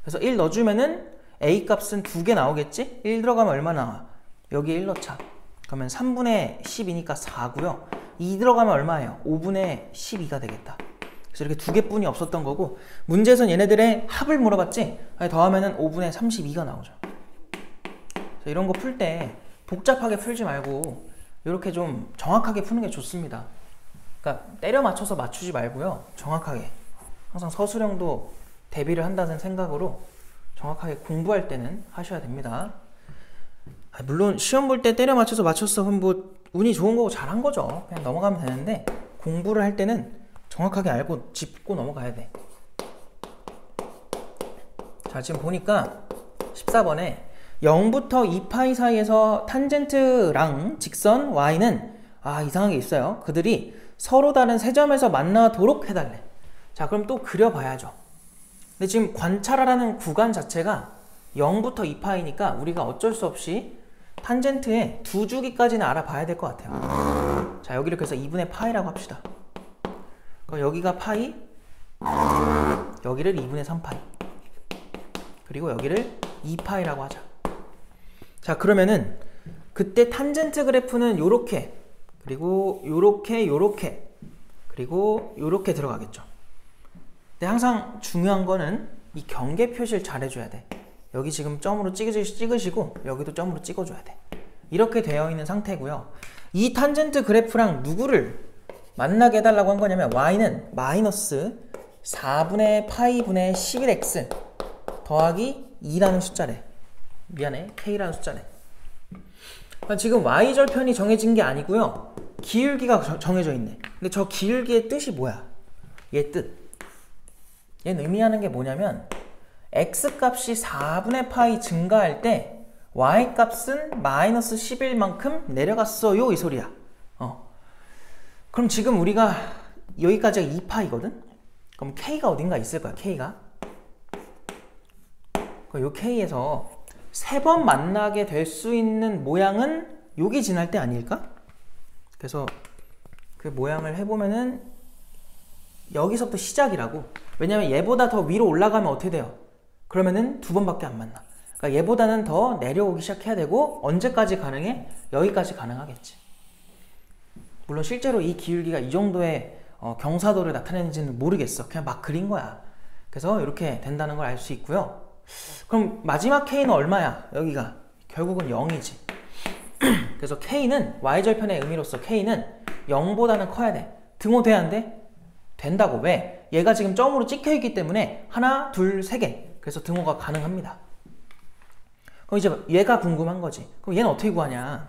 그래서 1 넣어주면은 a 값은 2개 나오겠지? 1 들어가면 얼마 나와? 여기 1 넣자. 그러면 3분의 10이니까 4고요. 2 들어가면 얼마예요? 5분의 12가 되겠다. 그래서 이렇게 2개뿐이 없었던 거고 문제에선 얘네들의 합을 물어봤지? 더하면은 5분의 32가 나오죠. 그래서 이런 거 풀 때 복잡하게 풀지 말고 이렇게 좀 정확하게 푸는 게 좋습니다. 그러니까 때려 맞춰서 맞추지 말고요. 정확하게. 항상 서술형도 대비를 한다는 생각으로 정확하게 공부할 때는 하셔야 됩니다. 물론 시험 볼 때 때려 맞춰서 맞췄어. 그럼 뭐 운이 좋은 거고 잘한 거죠. 그냥 넘어가면 되는데 공부를 할 때는 정확하게 알고 짚고 넘어가야 돼. 자, 지금 보니까 14번에 0부터 2파이 사이에서 탄젠트랑 직선 y는 이상한 게 있어요. 그들이 서로 다른 세 점에서 만나도록 해달래. 자, 그럼 또 그려봐야죠. 근데 지금 관찰하라는 구간 자체가 0부터 2파이니까 우리가 어쩔 수 없이 탄젠트의 두 주기까지는 알아봐야 될 것 같아요. 자, 여기를 그래서 2분의 파이라고 합시다. 그럼 여기가 파이, 여기를 2분의 3파이, 그리고 여기를 2파이라고 하자. 자, 그러면은 그때 탄젠트 그래프는 요렇게, 그리고 요렇게, 그리고 요렇게 들어가겠죠. 근데 항상 중요한 거는 이 경계 표시를 잘 해줘야 돼. 여기 지금 점으로 찍으시고 여기도 점으로 찍어줘야 돼. 이렇게 되어 있는 상태고요. 이 탄젠트 그래프랑 누구를 만나게 해달라고 한 거냐면 y는 마이너스 4분의 파이분의 11x 더하기 2라는 숫자래. 미안해, k라는 숫자래. 지금 y절편이 정해진 게 아니고요. 기울기가 정해져 있네. 근데 저 기울기의 뜻이 뭐야? 얘 뜻. 얘는 의미하는 게 뭐냐면 x값이 4분의 파이 증가할 때 y값은 마이너스 11만큼 내려갔어요, 이 소리야. 그럼 지금 우리가 여기까지가 2파이거든? 그럼 k가 어딘가 있을 거야, k가. 요 k에서 세 번 만나게 될 수 있는 모양은 여기 지날 때 아닐까? 그래서 그 모양을 해보면은 여기서부터 시작이라고. 왜냐면 얘보다 더 위로 올라가면 어떻게 돼요? 그러면은 두 번밖에 안 만나. 그러니까 얘보다는 더 내려오기 시작해야 되고, 언제까지 가능해? 여기까지 가능하겠지. 물론 실제로 이 기울기가 이 정도의 경사도를 나타내는지는 모르겠어. 그냥 막 그린 거야. 그래서 이렇게 된다는 걸 알 수 있고요. 그럼 마지막 k는 얼마야? 여기가 결국은 0이지. 그래서 k는 y절편의 의미로서 k는 0보다는 커야 돼. 등호돼야 안 돼? 된다고. 왜? 얘가 지금 점으로 찍혀있기 때문에 하나, 둘, 세 개. 그래서 등호가 가능합니다. 그럼 이제 얘가 궁금한 거지. 그럼 얘는 어떻게 구하냐?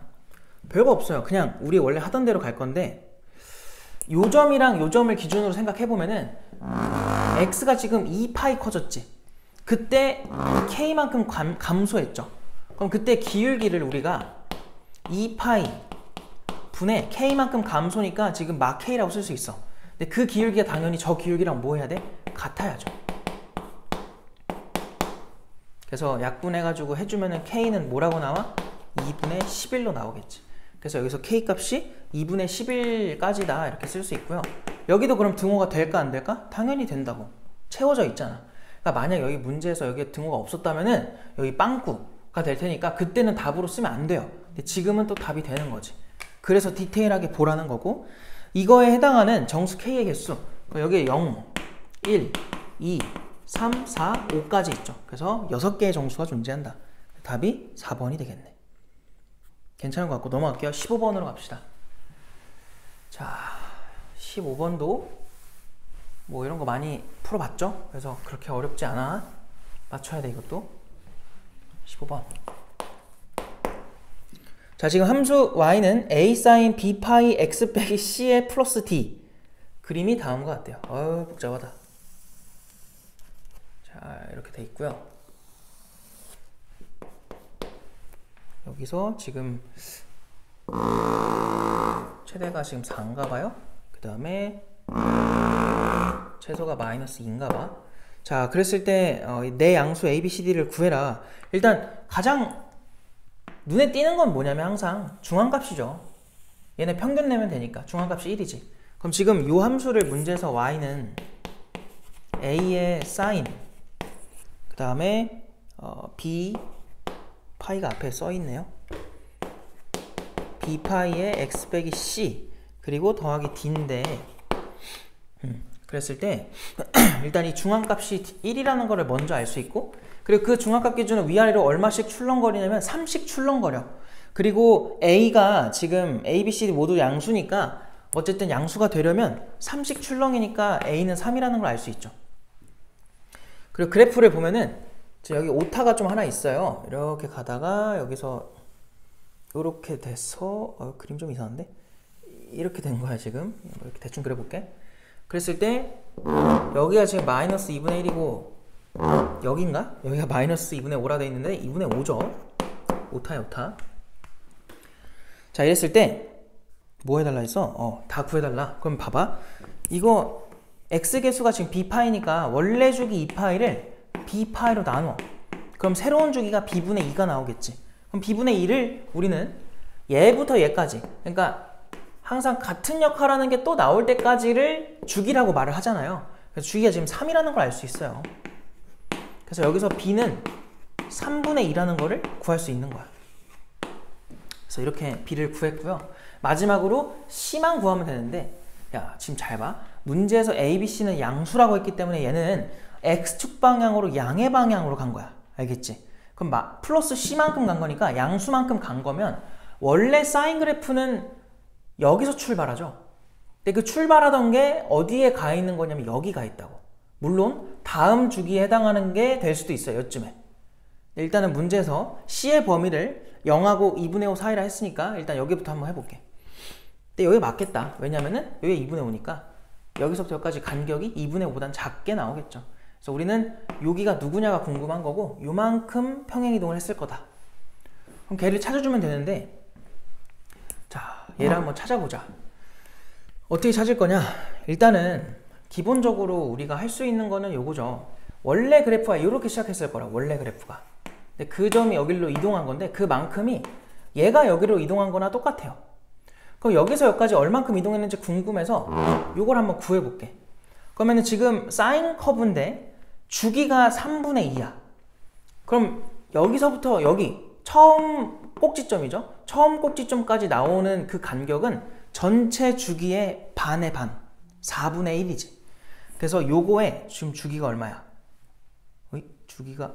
별거 없어요. 그냥 우리 원래 하던 대로 갈 건데, 요 점이랑 요 점을 기준으로 생각해보면은 x가 지금 2파이 커졌지. 그때 k만큼 감소했죠. 그럼 그때 기울기를 우리가 2파이 분의 k만큼 감소니까 지금 막 k라고 쓸 수 있어. 근데 그 기울기가 당연히 저 기울기랑 뭐 해야 돼? 같아야죠. 그래서 약분해가지고 해주면은 k는 뭐라고 나와? 2분의 11로 나오겠지. 그래서 여기서 k 값이 2분의 11까지다 이렇게 쓸 수 있고요. 여기도 그럼 등호가 될까 안 될까? 당연히 된다고. 채워져 있잖아. 그러니까 만약 여기 문제에서 여기에 등호가 없었다면은 여기 빵꾸가 될 테니까 그때는 답으로 쓰면 안 돼요. 근데 지금은 또 답이 되는 거지. 그래서 디테일하게 보라는 거고, 이거에 해당하는 정수 k의 개수, 여기에 0, 1, 2, 3, 4, 5까지 있죠. 그래서 6개의 정수가 존재한다. 답이 4번이 되겠네. 괜찮은 것 같고 넘어갈게요. 15번으로 갑시다. 자, 15번도 뭐 이런 거 많이 풀어봤죠? 그래서 그렇게 어렵지 않아. 맞춰야 돼, 이것도. 15번. 자, 지금 함수 y는 a sin b 파이 x 빼기 c의 플러스 d. 그림이 다음과 같대요. 복잡하다. 자, 이렇게 돼 있고요. 여기서 지금 최대가 지금 4인가 봐요. 그 다음에 최소가 마이너스 2인가 봐. 자, 그랬을 때 내 양수 a, b, c, d를 구해라. 일단 가장 눈에 띄는 건 뭐냐면 항상 중앙값이죠. 얘네 평균 내면 되니까 중앙값이 1이지. 그럼 지금 이 함수를 문제에서 y는 a의 sin, 그 다음에 b 파이가 앞에 써 있네요. b 파이의 x 빼기 c 그리고 더하기 d인데, 그랬을 때 일단 이 중앙값이 1이라는 거를 먼저 알 수 있고, 그리고 그 중앙값 기준은 위아래로 얼마씩 출렁거리냐면 3씩 출렁거려. 그리고 a가 지금 a, b, c, d 모두 양수니까 어쨌든 양수가 되려면 3씩 출렁이니까 a는 3이라는 걸 알 수 있죠. 그리고 그래프를 보면은 여기 오타가 좀 하나 있어요. 이렇게 가다가 여기서 이렇게 돼서 그림 좀 이상한데? 이렇게 된 거야 지금. 이렇게 대충 그려볼게. 그랬을 때 여기가 지금 마이너스 2분의 1이고 여긴가? 여기가 마이너스 2분의 5라 돼 있는데 2분의 5죠. 오타야 오타. 자, 이랬을 때 뭐 해달라 했어? 다 구해달라. 그럼 봐봐. 이거 x계수가 지금 b파이니까 원래 주기 2파이를 b파이로 나눠. 그럼 새로운 주기가 b분의 2가 나오겠지. 그럼 b분의 2를 우리는 얘부터 얘까지, 그러니까 항상 같은 역할하는 게 또 나올 때까지를 주기라고 말을 하잖아요. 그래서 주기가 지금 3이라는 걸 알 수 있어요. 그래서 여기서 b는 3분의 2라는 거를 구할 수 있는 거야. 그래서 이렇게 b를 구했고요. 마지막으로 c만 구하면 되는데, 야, 지금 잘 봐. 문제에서 a, b, c는 양수라고 했기 때문에 얘는 x축 방향으로 양의 방향으로 간 거야. 알겠지? 그럼 플러스 c만큼 간 거니까 양수만큼 간 거면 원래 사인 그래프는 여기서 출발하죠. 근데 그 출발하던 게 어디에 가 있는 거냐면 여기 가 있다고. 물론 다음 주기에 해당하는 게 될 수도 있어요. 요쯤에. 일단은 문제에서 c의 범위를 0하고 2분의 5 사이라 했으니까 일단 여기부터 한번 해볼게. 근데 여기 맞겠다. 왜냐면은 여기 2분의 5니까 여기서부터 여기까지 간격이 2분의 5보단 작게 나오겠죠. 그래서 우리는 여기가 누구냐가 궁금한 거고 요만큼 평행이동을 했을 거다. 그럼 걔를 찾아주면 되는데, 자, 얘를 한번 찾아보자. 어떻게 찾을 거냐? 일단은 기본적으로 우리가 할 수 있는 거는 요거죠. 원래 그래프가 이렇게 시작했을 거라. 원래 그래프가. 근데 그 점이 여기로 이동한 건데 그만큼이 얘가 여기로 이동한 거나 똑같아요. 그럼 여기서 여기까지 얼만큼 이동했는지 궁금해서 요걸 한번 구해볼게. 그러면은 지금 사인 커브인데 주기가 3분의 2야. 그럼 여기서부터 여기 처음 꼭지점이죠. 처음 꼭지점까지 나오는 그 간격은 전체 주기의 반의 반, 4분의 1이지. 그래서 요거에 지금 주기가 얼마야? 주기가,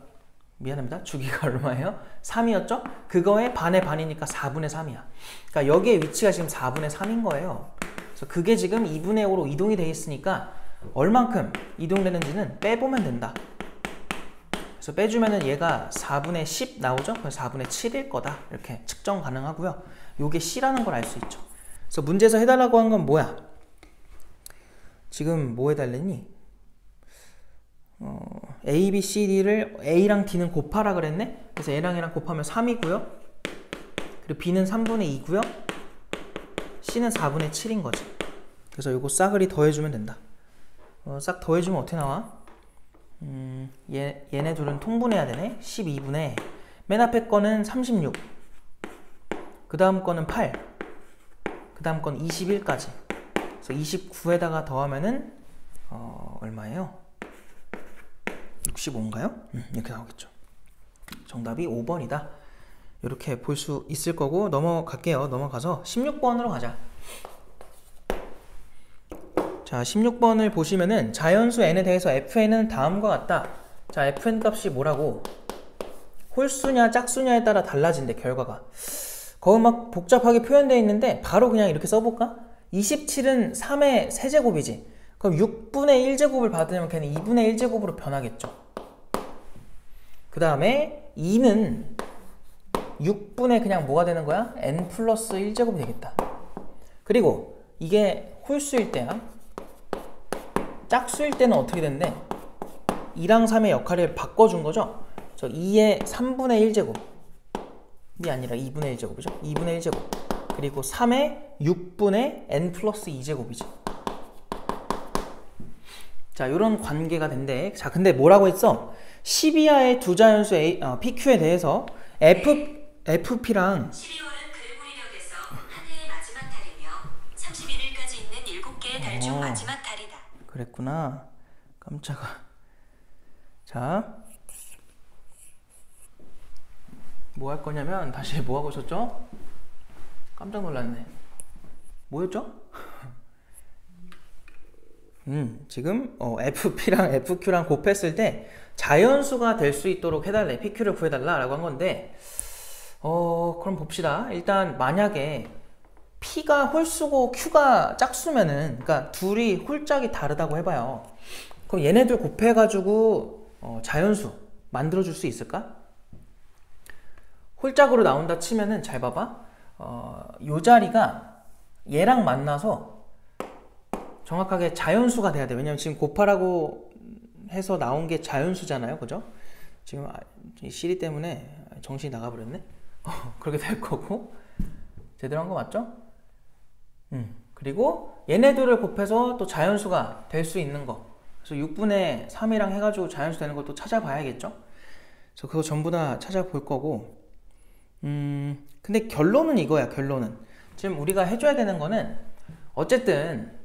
미안합니다. 주기가 얼마예요? 3이었죠? 그거의 반의 반이니까 4분의 3이야. 그러니까 여기에 위치가 지금 4분의 3인 거예요. 그래서 그게 지금 2분의 5로 이동이 돼 있으니까 얼만큼 이동되는지는 빼보면 된다. 그래서 빼주면은 얘가 4분의 10 나오죠? 그래서 4분의 7일 거다. 이렇게 측정 가능하고요. 요게 C라는 걸 알 수 있죠. 그래서 문제에서 해달라고 한 건 뭐야? 지금 뭐 해달랬니? A, B, C, D를 A랑 D는 곱하라 그랬네? 그래서 A랑 A랑 곱하면 3이고요. 그리고 B는 3분의 2고요. C는 4분의 7인 거지. 그래서 요거 싹을 더해주면 된다. 싹 더해주면 어떻게 나와? 얘네 둘은 통분해야 되네. 12분의 맨 앞에 거는 36, 그 다음 거는 8, 그 다음 건 21까지. 그래서 29에다가 더하면은 얼마예요? 65인가요? 이렇게 나오겠죠. 정답이 5번이다. 이렇게 볼 수 있을 거고 넘어갈게요. 넘어가서 16번으로 가자. 자, 16번을 보시면은 자연수 n에 대해서 fn은 다음과 같다. 자, fn 값이 뭐라고? 홀수냐 짝수냐에 따라 달라진대, 결과가. 거기 막 복잡하게 표현되어 있는데 바로 그냥 이렇게 써볼까? 27은 3의 세제곱이지. 그럼 6분의 1제곱을 받으면 걔는 2분의 1제곱으로 변하겠죠. 그 다음에 2는 6분의 그냥 뭐가 되는 거야? n 플러스 1제곱이 되겠다. 그리고 이게 홀수일 때야. 짝수일 때는 어떻게 된대? 2랑 3의 역할을 바꿔준 거죠. 저 2의 3분의 1제곱이 아니라 2분의 1제곱이죠. 2분의 1제곱. 그리고 3의 6분의 n 플러스 2제곱이지. 자, 요런 관계가 된대. 자, 근데 뭐라고 했어? 12하의 두 자연수 PQ에 대해서 FP랑 12월은 그레고리력에서 한 해의 마지막 달이며 31일까지 있는 7개의 달 중 마지막 달이다. 그랬구나. 깜짝아. 자, 뭐 할 거냐면 다시 뭐 하고 있었죠? 깜짝 놀랐네. 뭐였죠? 지금 FP랑 FQ랑 곱했을 때 자연수가 될 수 있도록 해달래. PQ를 구해달라 라고 한 건데 그럼 봅시다. 일단 만약에 P가 홀수고 Q가 짝수면은, 그러니까 둘이 홀짝이 다르다고 해봐요. 그럼 얘네들 곱해가지고 자연수 만들어줄 수 있을까? 홀짝으로 나온다 치면은 잘 봐봐. 요 자리가 얘랑 만나서 정확하게 자연수가 돼야 돼. 왜냐면 지금 곱하라고 해서 나온 게 자연수잖아요, 그죠? 지금 이 시리 때문에 정신이 나가버렸네. 그렇게 될 거고, 제대로 한 거 맞죠? 그리고 얘네들을 곱해서 또 자연수가 될 수 있는 거, 그래서 6분의 3이랑 해가지고 자연수 되는 것도 찾아봐야겠죠? 그래서 그거 전부 다 찾아볼 거고, 근데 결론은 이거야. 결론은 지금 우리가 해줘야 되는 거는, 어쨌든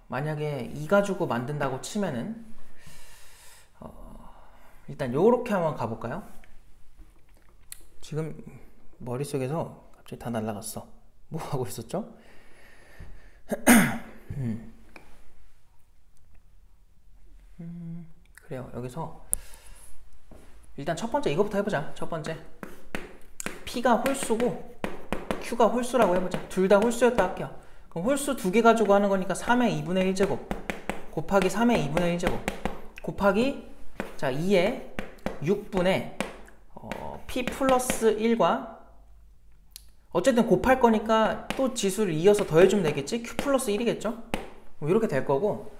만약에 2 가지고 만든다고 치면은 일단 요렇게 한번 가볼까요? 지금 머릿속에서 갑자기 다 날라갔어. 뭐 하고 있었죠? 그래요. 여기서 일단 첫 번째 이거부터 해보자. 첫 번째 P가 홀수고 Q가 홀수라고 해보자. 둘 다 홀수였다 할게요. 그럼 홀수 2개 가지고 하는 거니까 3의 2분의 1제곱 곱하기 3의 2분의 1제곱 곱하기 자 2의 6분의 P 플러스 1과 어쨌든 곱할 거니까 또 지수를 이어서 더해주면 되겠지? Q 플러스 1이겠죠? 이렇게 될 거고,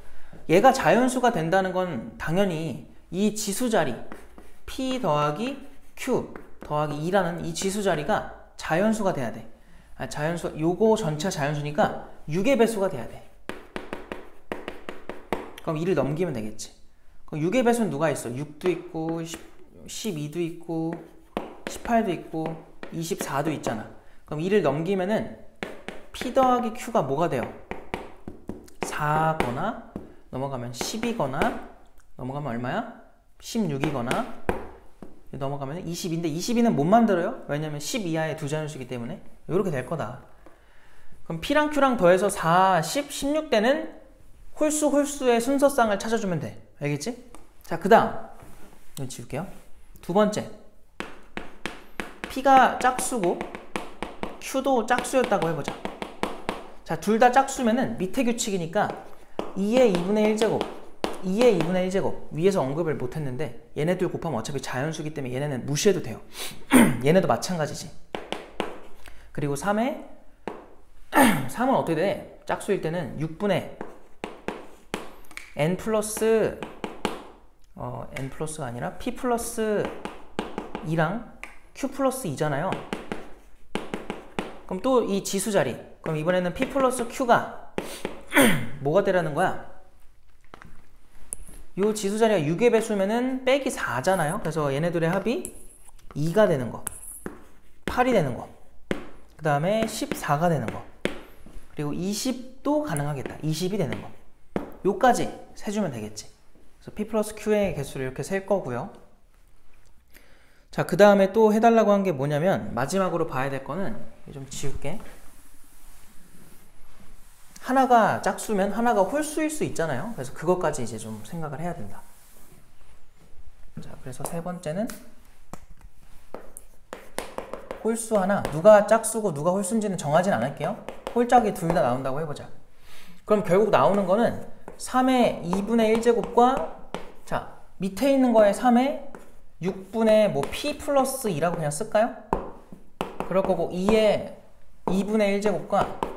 얘가 자연수가 된다는 건 당연히 이 지수 자리 P 더하기 Q 더하기 2라는 이 지수 자리가 자연수가 돼야 돼. 자연수, 요거 전체가 자연수니까 6의 배수가 돼야 돼. 그럼 2를 넘기면 되겠지. 그럼 6의 배수는 누가 있어? 6도 있고 12도 있고 18도 있고 24도 있잖아. 그럼 2를 넘기면은 P 더하기 Q가 뭐가 돼요? 4거나 넘어가면 10이거나 넘어가면 얼마야? 16이거나 넘어가면 20인데 22는 못 만들어요. 왜냐면 10 이하의 두 자연수이기 때문에. 이렇게 될 거다. 그럼 P랑 Q랑 더해서 4, 10, 16대는 홀수의 순서쌍을 찾아주면 돼. 알겠지? 자, 그 다음 이거 지울게요. 두 번째, P가 짝수고 Q도 짝수였다고 해보자. 자, 둘 다 짝수면은 밑에 규칙이니까 2의 2분의 1제곱 2의 2분의 1제곱 위에서 언급을 못했는데 얘네들 곱하면 어차피 자연수기 때문에 얘네는 무시해도 돼요. 얘네도 마찬가지지. 그리고 3은 어떻게 돼? 짝수일 때는 6분의 n 플러스 n 플러스가 아니라 p 플러스 2랑 q 플러스 2잖아요. 그럼 또 이 지수 자리, 그럼 이번에는 p 플러스 q가 뭐가 되라는 거야? 요 지수 자리가 6의 배수면은 빼기 4잖아요. 그래서 얘네들의 합이 2가 되는 거, 8이 되는 거, 그 다음에 14가 되는 거, 그리고 20도 가능하겠다. 20이 되는 거. 요까지 세주면 되겠지. 그래서 P 플러스 Q의 개수를 이렇게 셀 거고요. 자, 그 다음에 또 해달라고 한 게 뭐냐면, 마지막으로 봐야 될 거는, 좀 지울게. 하나가 짝수면 하나가 홀수일 수 있잖아요. 그래서 그것까지 이제 좀 생각을 해야 된다. 자, 그래서 세 번째는 홀수 하나, 누가 짝수고 누가 홀수인지는 정하진 않을게요. 홀짝이 둘 다 나온다고 해보자. 그럼 결국 나오는 거는 3의 2분의 1제곱과 자, 밑에 있는 거에 3의 6분의 뭐 P 플러스 2라고 그냥 쓸까요? 그럴 거고 2의 2분의 1제곱과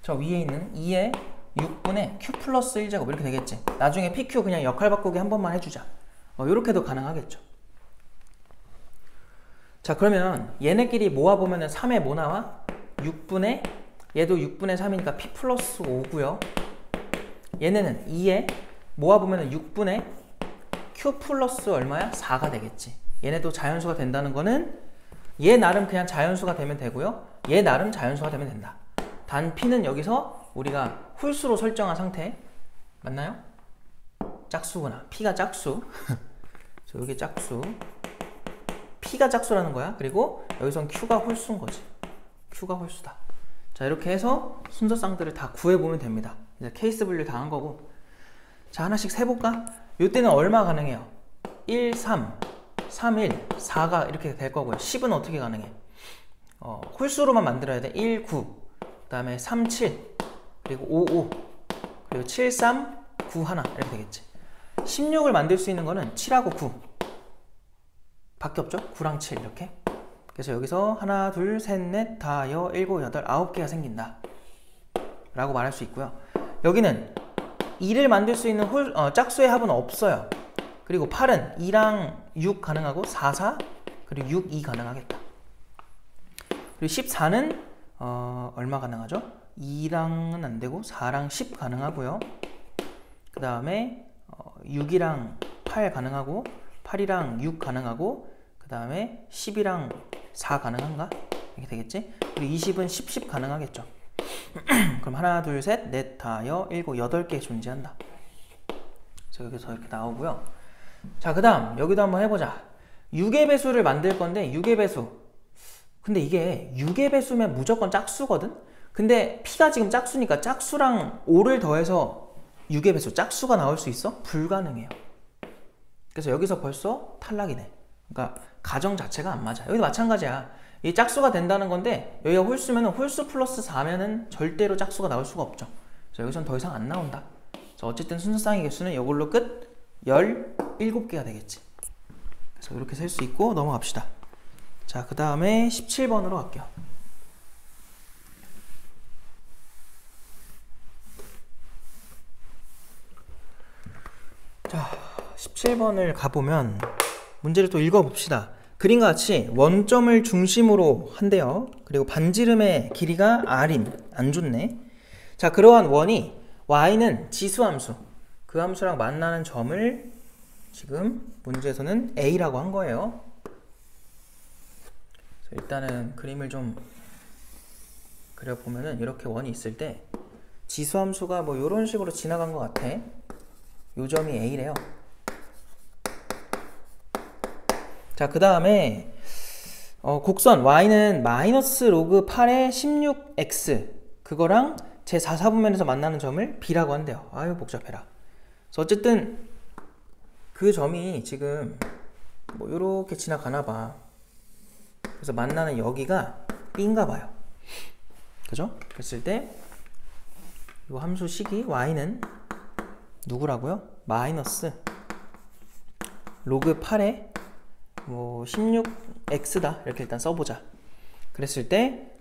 저 위에 있는 2의 6분의 Q 플러스 1제곱 이렇게 되겠지. 나중에 PQ 그냥 역할 바꾸기 한 번만 해주자. 이렇게도 가능하겠죠. 자, 그러면 얘네끼리 모아보면은 3에 뭐 나와? 6분의 얘도 6분의 3이니까 P 플러스 5고요. 얘네는 2에 모아보면은 6분의 Q 플러스 얼마야? 4가 되겠지. 얘네도 자연수가 된다는 거는 얘 나름 그냥 자연수가 되면 되고요. 얘 나름 자연수가 되면 된다. 단 P는 여기서 우리가 홀수로 설정한 상태. 맞나요? 짝수구나. P가 짝수. 여기 짝수. P가 짝수라는 거야. 그리고 여기선 Q가 홀수인 거지. Q가 홀수다. 자, 이렇게 해서 순서쌍들을 다 구해보면 됩니다. 이제 케이스 분류 다 한 거고. 자, 하나씩 세볼까? 이때는 얼마 가능해요? 1, 3, 3, 1, 4가 이렇게 될 거고요. 10은 어떻게 가능해? 홀수로만 만들어야 돼. 1, 9, 그 다음에 3, 7, 그리고 5, 5, 그리고 7, 3, 9, 1 이렇게 되겠지. 16을 만들 수 있는 거는 7하고 9 밖에 없죠? 9랑 7 이렇게. 그래서 여기서 하나, 둘, 셋, 넷, 다, 여, 일곱, 여덟, 9개가 생긴다 라고 말할 수 있고요. 여기는 2를 만들 수 있는 짝수의 합은 없어요. 그리고 8은 2랑 6 가능하고 4, 4 그리고 6, 2 가능하겠다. 그리고 14는 얼마 가능하죠? 2랑은 안되고 4랑 10 가능하고요. 그 다음에 6이랑 8 가능하고 8이랑 6 가능하고 그 다음에 10이랑 4 가능한가? 이렇게 되겠지? 그리고 20은 10, 10 가능하겠죠. 그럼 하나, 둘, 셋, 넷, 다, 여, 일곱, 8개 존재한다. 그래서 여기서 이렇게 나오고요. 자, 그 다음 여기도 한번 해보자. 6의 배수를 만들 건데 6의 배수. 근데 이게 6의 배수면 무조건 짝수거든? 근데 P가 지금 짝수니까 짝수랑 5를 더해서 6의 배수 짝수가 나올 수 있어? 불가능해요. 그래서 여기서 벌써 탈락이네. 그러니까 가정 자체가 안 맞아. 여기도 마찬가지야. 이 짝수가 된다는 건데 여기가 홀수면 홀수 플러스 4면은 절대로 짝수가 나올 수가 없죠. 그래서 여기선 더 이상 안 나온다. 그래서 어쨌든 순서쌍의 개수는 이걸로 끝 17개가 되겠지. 그래서 이렇게 셀 수 있고 넘어갑시다. 자, 그 다음에 17번으로 갈게요. 자, 17번을 가보면 문제를 또 읽어봅시다. 그림과 같이 원점을 중심으로 한대요. 그리고 반지름의 길이가 r인, 안 좋네. 자, 그러한 원이 y는 지수함수, 그 함수랑 만나는 점을 지금 문제에서는 a라고 한 거예요. 일단은 그림을 좀 그려보면은 이렇게 원이 있을 때 지수함수가 뭐 이런 식으로 지나간 것 같아. 요 점이 a래요. 자, 그 다음에 곡선 y는 마이너스 로그 8의 16x 그거랑 제 4사분면에서 만나는 점을 b라고 한대요. 아유 복잡해라. 그래서 어쨌든 그 점이 지금 뭐 요렇게 지나가나 봐. 그래서 만나는 여기가 b인가 봐요. 그죠? 그랬을 때 이 함수 식이 y는 누구라고요? 마이너스 로그 8의 뭐 16x다 이렇게 일단 써보자. 그랬을 때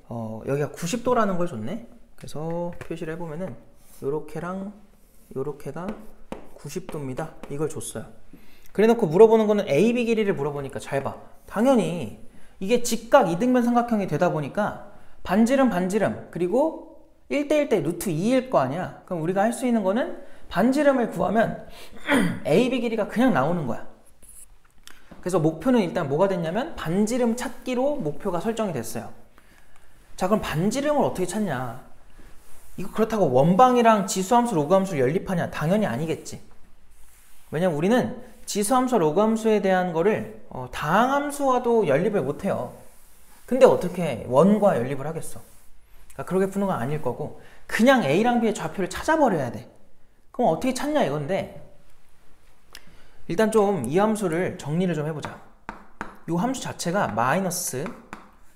여기가 90도라는 걸 줬네. 그래서 표시를 해보면은 요렇게랑 요렇게가 90도입니다 이걸 줬어요. 그래놓고 물어보는 거는 AB 길이를 물어보니까 잘 봐. 당연히 이게 직각 이등변 삼각형이 되다 보니까 반지름 그리고 1대1대 루트 2일 거 아니야. 그럼 우리가 할 수 있는 거는 반지름을 구하면 AB 길이가 그냥 나오는 거야. 그래서 목표는 일단 뭐가 됐냐면 반지름 찾기로 목표가 설정이 됐어요. 자, 그럼 반지름을 어떻게 찾냐? 이거 그렇다고 원방이랑 지수함수, 로그함수를 연립하냐? 당연히 아니겠지. 왜냐면 우리는 지수함수, 로그함수에 대한 거를 다항함수와도 연립을 못해요. 근데 어떻게 원과 연립을 하겠어? 그러니까 그렇게 푸는 건 아닐 거고 그냥 A랑 B의 좌표를 찾아버려야 돼. 그럼 어떻게 찾냐 이건데 일단 좀 이 함수를 정리를 좀 해보자. 이 함수 자체가 마이너스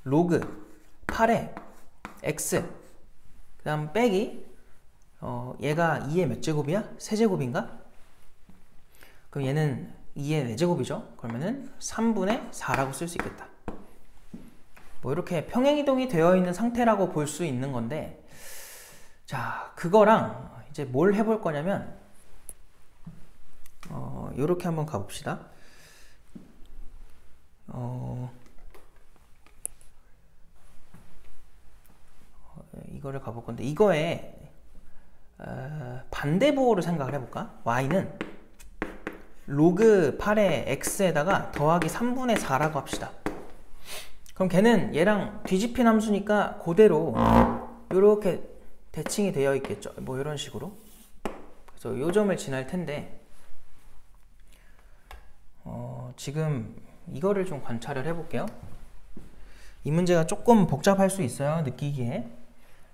로그 8의 x 그 다음 빼기 얘가 2의 몇 제곱이야? 세제곱인가? 그럼 얘는 2의 4제곱이죠? 그러면은 3분의 4라고 쓸 수 있겠다. 뭐 이렇게 평행이동이 되어 있는 상태라고 볼 수 있는 건데 자, 그거랑 이제 뭘 해볼 거냐면 요렇게 한번 가봅시다. 이거를 가볼 건데 이거에 반대부호를 생각을 해볼까? y는 로그 8의 x에다가 더하기 3분의 4라고 합시다. 그럼 걔는 얘랑 뒤집힌 함수니까 그대로 요렇게 대칭이 되어 있겠죠. 뭐 이런 식으로. 그래서 요 점을 지날 텐데 지금 이거를 좀 관찰을 해볼게요. 이 문제가 조금 복잡할 수 있어요, 느끼기에.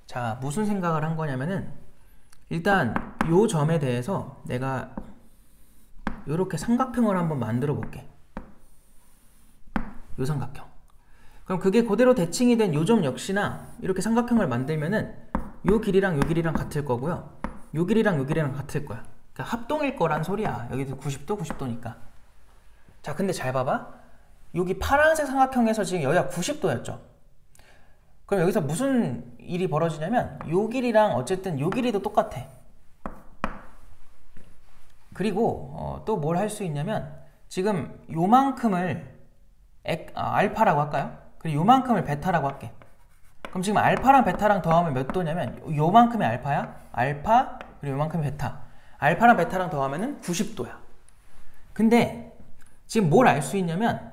자, 무슨 생각을 한 거냐면은 일단 요 점에 대해서 내가 요렇게 삼각형을 한번 만들어 볼게. 요 삼각형. 그럼 그게 그대로 대칭이 된 요 점 역시나 이렇게 삼각형을 만들면은 요 길이랑 요 길이랑 같을 거고요. 요 길이랑 요 길이랑 같을 거야. 그러니까 합동일 거란 소리야. 여기도 90도, 90도니까. 자, 근데 잘 봐봐. 여기 파란색 삼각형에서 지금 여기가 90도였죠. 그럼 여기서 무슨 일이 벌어지냐면 요 길이랑 어쨌든 요 길이도 똑같아. 그리고 또 뭘 할 수 있냐면 지금 요만큼을 알파라고 할까요? 그리고 요만큼을 베타라고 할게. 그럼 지금 알파랑 베타랑 더하면 몇 도냐면 요만큼이 알파야. 알파 그리고 요만큼이 베타. 알파랑 베타랑 더하면은 90도야. 근데 지금 뭘 알 수 있냐면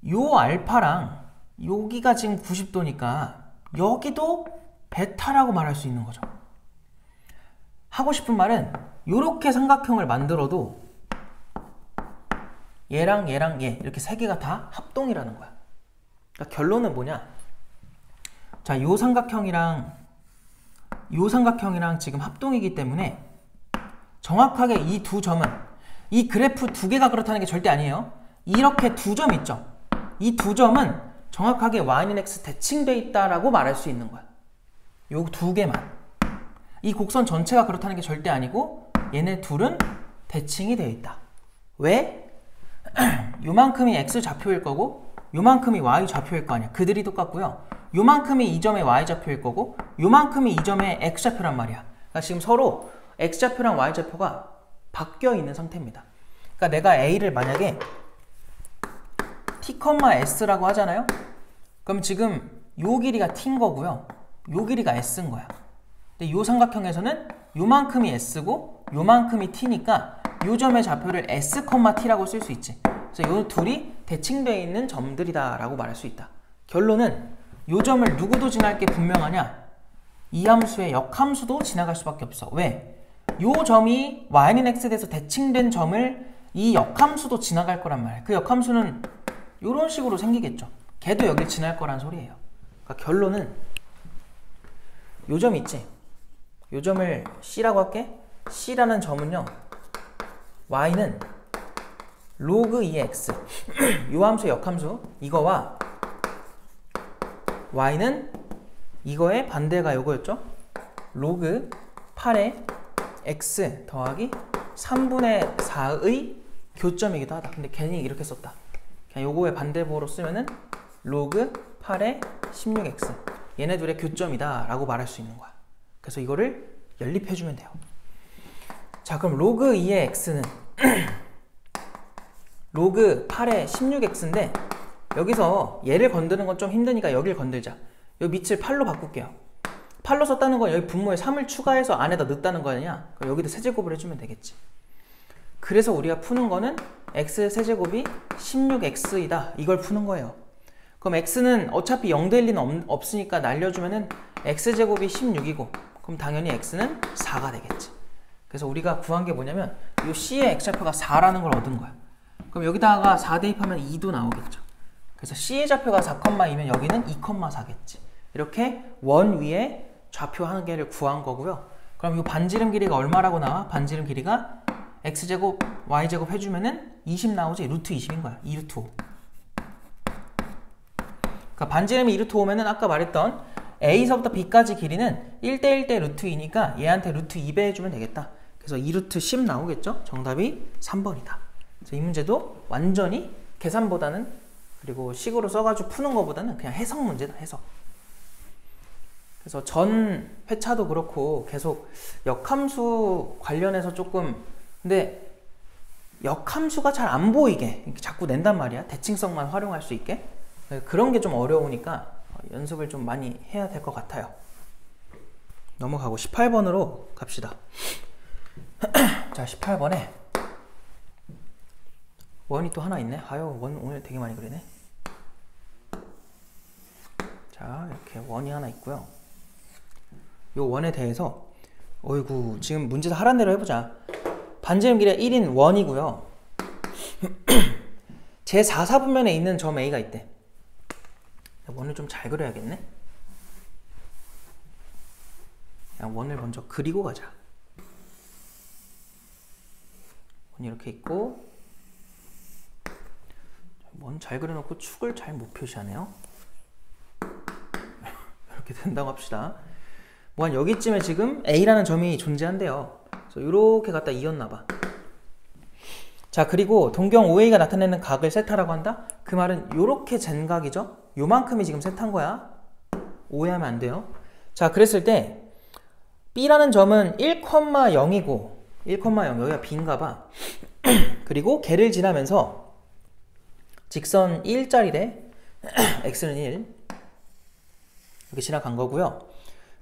요 알파랑 여기가 지금 90도니까 여기도 베타라고 말할 수 있는 거죠. 하고 싶은 말은 요렇게 삼각형을 만들어도 얘랑 얘랑 얘 이렇게 세 개가 다 합동이라는 거야. 그러니까 결론은 뭐냐? 자, 요 삼각형이랑 지금 합동이기 때문에 정확하게 이 두 점은 이 그래프 두 개가 그렇다는 게 절대 아니에요. 이렇게 두 점 있죠. 이 두 점은 정확하게 y는 x 대칭돼 있다라고 말할 수 있는 거야. 요 두 개만. 이 곡선 전체가 그렇다는 게 절대 아니고 얘네 둘은 대칭이 되어 있다. 왜? 요만큼이 x 좌표일 거고 요만큼이 y 좌표일 거 아니야. 그들이 똑같고요. 요만큼이 이 점의 y 좌표일 거고 요만큼이 이 점의 x 좌표란 말이야. 그러니까 지금 서로 x 좌표랑 y 좌표가 바뀌어 있는 상태입니다. 그러니까 내가 a를 만약에 t,s라고 하잖아요. 그럼 지금 요 길이가 t인 거고요. 요 길이가 s인 거야. 근데 요 삼각형에서는 요만큼이 s고 요만큼이 t니까 요 점의 좌표를 s, t라고 쓸 수 있지. 그래서 요 둘이 대칭되어 있는 점들이다 라고 말할 수 있다. 결론은 요 점을 누구도 지날 게 분명하냐? 이 함수의 역함수도 지나갈 수밖에 없어. 왜? 요 점이 y는 x에 대해서 대칭된 점을 이 역함수도 지나갈 거란 말이야. 그 역함수는 요런 식으로 생기겠죠. 걔도 여길 지날 거란 소리예요. 그러니까 결론은 요 점 있지? 요 점을 c라고 할게. c라는 점은요. y는 로그 2x 요 함수의 역함수 이거와 y는 이거의 반대가 요거였죠. 로그 8의 x 더하기 3분의 4의 교점이기도 하다. 근데 괜히 이렇게 썼다. 그냥 요거의 반대보로 쓰면은 로그 8의 16x 얘네 둘의 교점이다 라고 말할 수 있는 거야. 그래서 이거를 연립해주면 돼요. 자, 그럼 로그 2의 x는 로그 8의 16x인데 여기서 얘를 건드는 건 좀 힘드니까 여길 건들자. 여기 밑을 8로 바꿀게요. 8로 썼다는 건 여기 분모에 3을 추가해서 안에다 넣었다는 거 아니냐? 그럼 여기다 세제곱을 해주면 되겠지. 그래서 우리가 푸는 거는 x 세제곱이 16x이다. 이걸 푸는 거예요. 그럼 x는 어차피 0 될 리는 없으니까 날려주면은 x제곱이 16이고 그럼 당연히 x는 4가 되겠지. 그래서 우리가 구한 게 뭐냐면 이 c의 x좌표가 4라는 걸 얻은 거야. 그럼 여기다가 4 대입하면 2도 나오겠죠. 그래서 c의 좌표가 4,2면 여기는 2,4겠지. 이렇게 원 위에 좌표 한 개를 구한 거고요. 그럼 이 반지름 길이가 얼마라고 나와? 반지름 길이가 x제곱 y제곱 해주면은 20 나오지? 루트 20인 거야. 2 루트 5. 그러니까 반지름이 2 루트 5면은 아까 말했던 a서부터 b까지 길이는 1대1대 루트 2니까 얘한테 루트 2배 해주면 되겠다. 그래서 2 루트 10 나오겠죠? 정답이 3번이다. 그래서 이 문제도 완전히 계산보다는 그리고 식으로 써가지고 푸는 것보다는 그냥 해석 문제다. 해석. 그래서 전 회차도 그렇고 계속 역함수 관련해서 조금 근데 역함수가 잘 안 보이게 이렇게 자꾸 낸단 말이야. 대칭성만 활용할 수 있게. 그런 게 좀 어려우니까 연습을 좀 많이 해야 될 것 같아요. 넘어가고 18번으로 갑시다. 자, 18번에 원이 또 하나 있네. 아유, 원 오늘 되게 많이 그리네. 자, 이렇게 원이 하나 있고요. 요 원에 대해서 어이구 지금 문제에서 하란 대로 해보자. 반지름 길이가 1인 원이고요. 제 4사분면에 있는 점 A가 있대. 원을 좀 잘 그려야겠네. 그냥 원을 먼저 그리고 가자. 원이 이렇게 있고 원 잘 그려놓고 축을 잘 못 표시하네요. 이렇게 된다고 합시다. 뭐 한 여기쯤에 지금 A라는 점이 존재한대요. 그래서 이렇게 갖다 이었나봐. 자, 그리고 동경 OA가 나타내는 각을 세타라고 한다? 그 말은 요렇게 잰 각이죠? 요만큼이 지금 세타인 거야. 오해하면 안 돼요. 자, 그랬을 때 B라는 점은 1,0이고 1,0 여기가 b인가 봐. 그리고 걔를 지나면서 직선 1짜리래 x는 1 이렇게 지나간 거고요.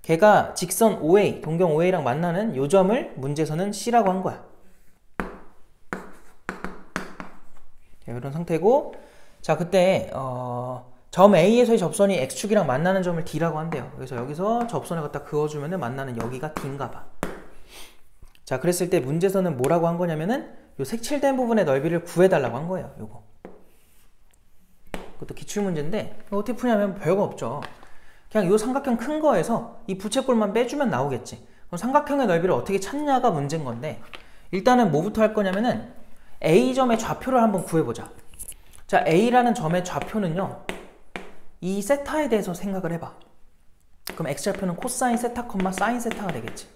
걔가 직선 OA, 동경 OA랑 만나는 요 점을 문제에서는 C라고 한 거야. 이런 상태고, 자 그때 점 A에서의 접선이 X축이랑 만나는 점을 D라고 한대요. 그래서 여기서 접선을 갖다 그어주면 만나는 여기가 D인가 봐. 자 그랬을 때 문제에서는 뭐라고 한 거냐면은 요 색칠된 부분의 넓이를 구해달라고 한 거예요. 요거. 그것도 기출문제인데 어떻게 푸냐면 별거 없죠. 그냥 요 삼각형 큰 거에서 이 부채꼴만 빼주면 나오겠지. 그럼 삼각형의 넓이를 어떻게 찾냐가 문제인 건데, 일단은 뭐부터 할 거냐면은 A점의 좌표를 한번 구해보자. 자 A라는 점의 좌표는요, 이 세타에 대해서 생각을 해봐. 그럼 X좌표는 코사인 세타, 사인 세타가 되겠지.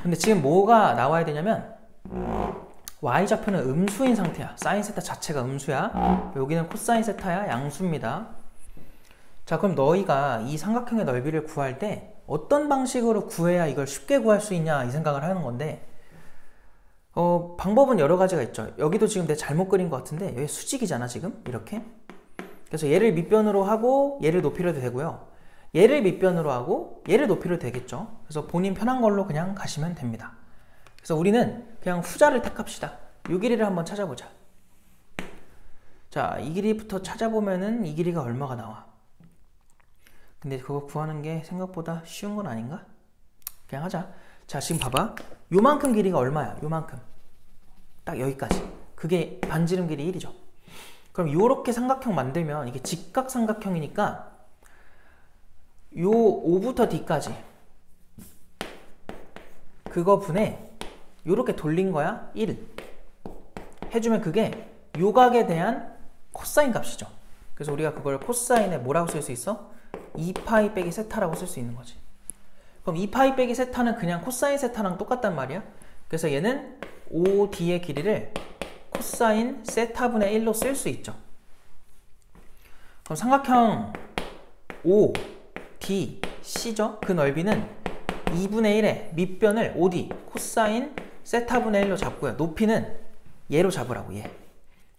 근데 지금 뭐가 나와야 되냐면 Y좌표는 음수인 상태야. 사인 세타 자체가 음수야. 여기는 코사인 세타야. 양수입니다. 자 그럼 너희가 이 삼각형의 넓이를 구할 때 어떤 방식으로 구해야 이걸 쉽게 구할 수 있냐 이 생각을 하는 건데, 방법은 여러 가지가 있죠. 여기도 지금 내가 잘못 그린 것 같은데 여기 수직이잖아 지금 이렇게. 그래서 얘를 밑변으로 하고 얘를 높이로 해도 되고요. 얘를 밑변으로 하고 얘를 높이로 해도 되겠죠. 그래서 본인 편한 걸로 그냥 가시면 됩니다. 그래서 우리는 그냥 후자를 택합시다. 이 길이를 한번 찾아보자. 자, 이 길이부터 찾아보면은 이 길이가 얼마가 나와? 근데 그거 구하는 게 생각보다 쉬운 건 아닌가? 그냥 하자. 자, 지금 봐봐. 요만큼 길이가 얼마야? 요만큼. 딱 여기까지. 그게 반지름 길이 1이죠. 그럼 요렇게 삼각형 만들면 이게 직각 삼각형이니까 요 O부터 D까지 그거 분해 요렇게 돌린 거야 1 해주면 그게 요각에 대한 코사인 값이죠. 그래서 우리가 그걸 코사인에 뭐라고 쓸 수 있어? 2파이 빼기 세타라고 쓸 수 있는 거지. 그럼 2파이 빼기 세타는 그냥 코사인 세타랑 똑같단 말이야. 그래서 얘는 OD의 길이를 코사인 세타분의 1로 쓸 수 있죠. 그럼 삼각형 ODC죠? 그 넓이는 2분의 1의 밑변을 OD 코사인 세타분의 1로 잡고요. 높이는 얘로 잡으라고, 얘.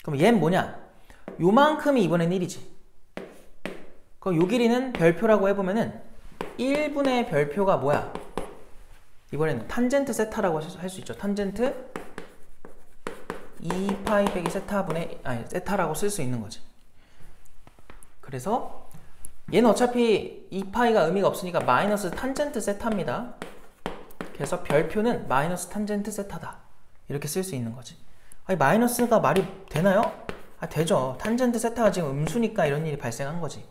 그럼 얘는 뭐냐? 요만큼이 이번엔 1이지. 그럼 요 길이는 별표라고 해보면은 1분의 별표가 뭐야? 이번에는 탄젠트 세타라고 할 수 있죠. 탄젠트 2파이 빼기 세타분의, 아니, 세타라고 쓸 수 있는 거지. 그래서 얘는 어차피 2파이가 의미가 없으니까 마이너스 탄젠트 세타입니다. 그래서 별표는 마이너스 탄젠트 세타다. 이렇게 쓸 수 있는 거지. 아니, 마이너스가 말이 되나요? 아, 되죠. 탄젠트 세타가 지금 음수니까 이런 일이 발생한 거지.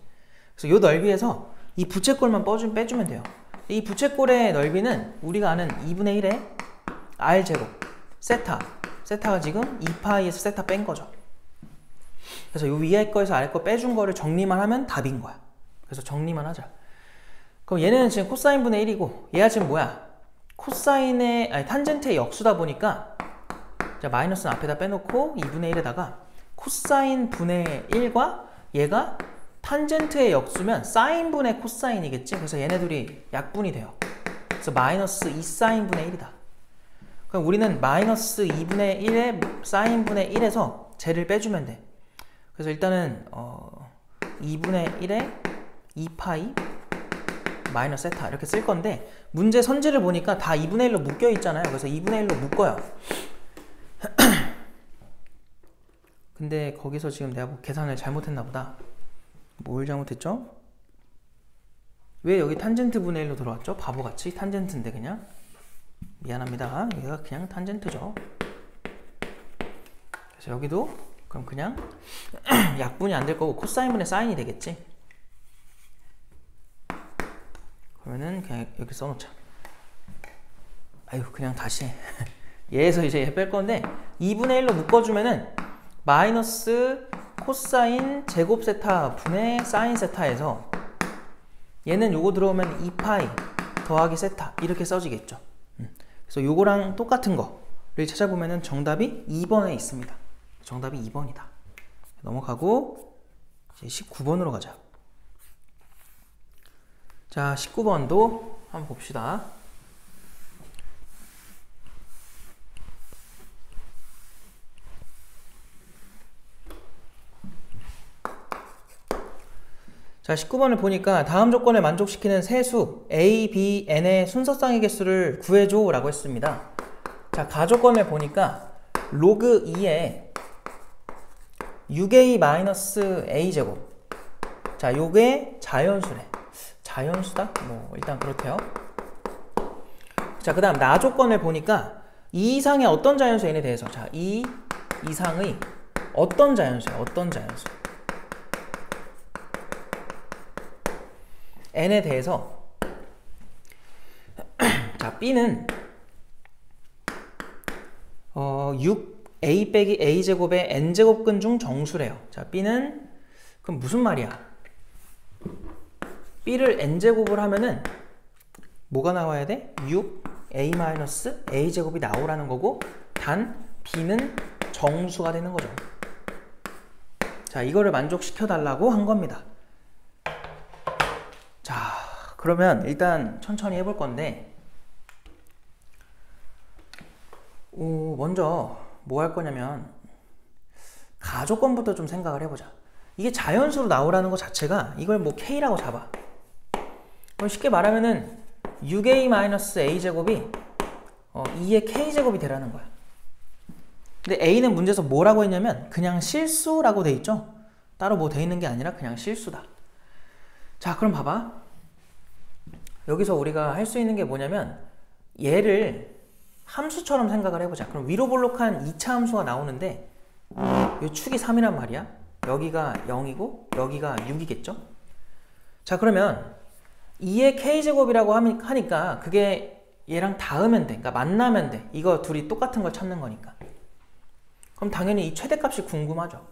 그래서 요 넓이에서 이 부채꼴만 빼주면 돼요. 이 부채꼴의 넓이는 우리가 아는 2분의 1의 R제곱 세타가 지금 2파이에서 세타 뺀 거죠. 그래서 요 위에 거에서 아래 거 빼준 거를 정리만 하면 답인 거야. 그래서 정리만 하자. 그럼 얘는 지금 코사인 분의 1이고 얘가 지금 뭐야? 코사인의, 아니, 탄젠트의 역수다 보니까, 자, 마이너스는 앞에다 빼놓고 2분의 1에다가 코사인 분의 1과 얘가 탄젠트의 역수면 사인 분의 코사인이겠지? 그래서 얘네 둘이 약분이 돼요. 그래서 마이너스 2 사인 분의 1이다. 그럼 우리는 마이너스 2분의 1의 사인 분의 1에서 쟤를 빼주면 돼. 그래서 일단은 2분의 1의 2파이 마이너스 세타 이렇게 쓸 건데, 문제 선지를 보니까 다 2분의 1로 묶여 있잖아요. 그래서 2분의 1로 묶어요. 근데 거기서 지금 내가 뭐 계산을 잘못했나 보다. 뭘 잘못했죠? 왜 여기 탄젠트 분의 1로 들어왔죠? 바보같이 탄젠트인데 그냥. 미안합니다. 여기가 그냥 탄젠트죠. 그래서 여기도 그럼 그냥 약분이 안 될 거고 코사인 분의 사인이 되겠지. 그러면은 그냥 여기 써놓자. 아유, 그냥 다시 얘에서 이제 얘 뺄 건데 2분의 1로 묶어주면은 마이너스 코사인 제곱 세타 분의 사인 세타에서 얘는 요거 들어오면 2파이 더하기 세타 이렇게 써지겠죠. 그래서 요거랑 똑같은 거를 찾아보면은 정답이 2번에 있습니다. 정답이 2번이다. 넘어가고 이제 19번으로 가자. 자, 19번도 한번 봅시다. 자, 19번을 보니까 다음 조건을 만족시키는 세수 a, b, n의 순서쌍의 개수를 구해줘 라고 했습니다. 자, 가조건을 보니까 로그 2에 6a-a제곱. 자, 요게 자연수래. 자연수다? 뭐 일단 그렇대요. 자, 그 다음 나 조건을 보니까 2 이상의 어떤 자연수 n에 대해서, 자, 2 이상의 어떤 자연수야, 어떤 자연수 n에 대해서 자, b는 6a 빼기 a제곱의 n제곱근 중 정수래요. 자, b는 그럼 무슨 말이야? b를 n제곱을 하면은 뭐가 나와야 돼? 6a-a제곱이 나오라는 거고, 단 b는 정수가 되는 거죠. 자, 이거를 만족시켜 달라고 한 겁니다. 자, 그러면 일단 천천히 해볼 건데, 먼저 뭐 할 거냐면 가조건부터 좀 생각을 해보자. 이게 자연수로 나오라는 것 자체가 이걸 뭐 k라고 잡아. 그럼 쉽게 말하면은 6a-a제곱이 2의 k제곱이 되라는 거야. 근데 a는 문제에서 뭐라고 했냐면 그냥 실수라고 돼 있죠. 따로 뭐 돼 있는 게 아니라 그냥 실수다. 자, 그럼 봐봐. 여기서 우리가 할 수 있는 게 뭐냐면 얘를 함수처럼 생각을 해보자. 그럼 위로 볼록한 2차 함수가 나오는데 이 축이 3이란 말이야. 여기가 0이고 여기가 6이겠죠. 자, 그러면 2의 k제곱이라고 하니까 그게 얘랑 닿으면 돼. 그러니까 만나면 돼. 이거 둘이 똑같은 걸 찾는 거니까. 그럼 당연히 이 최대값이 궁금하죠.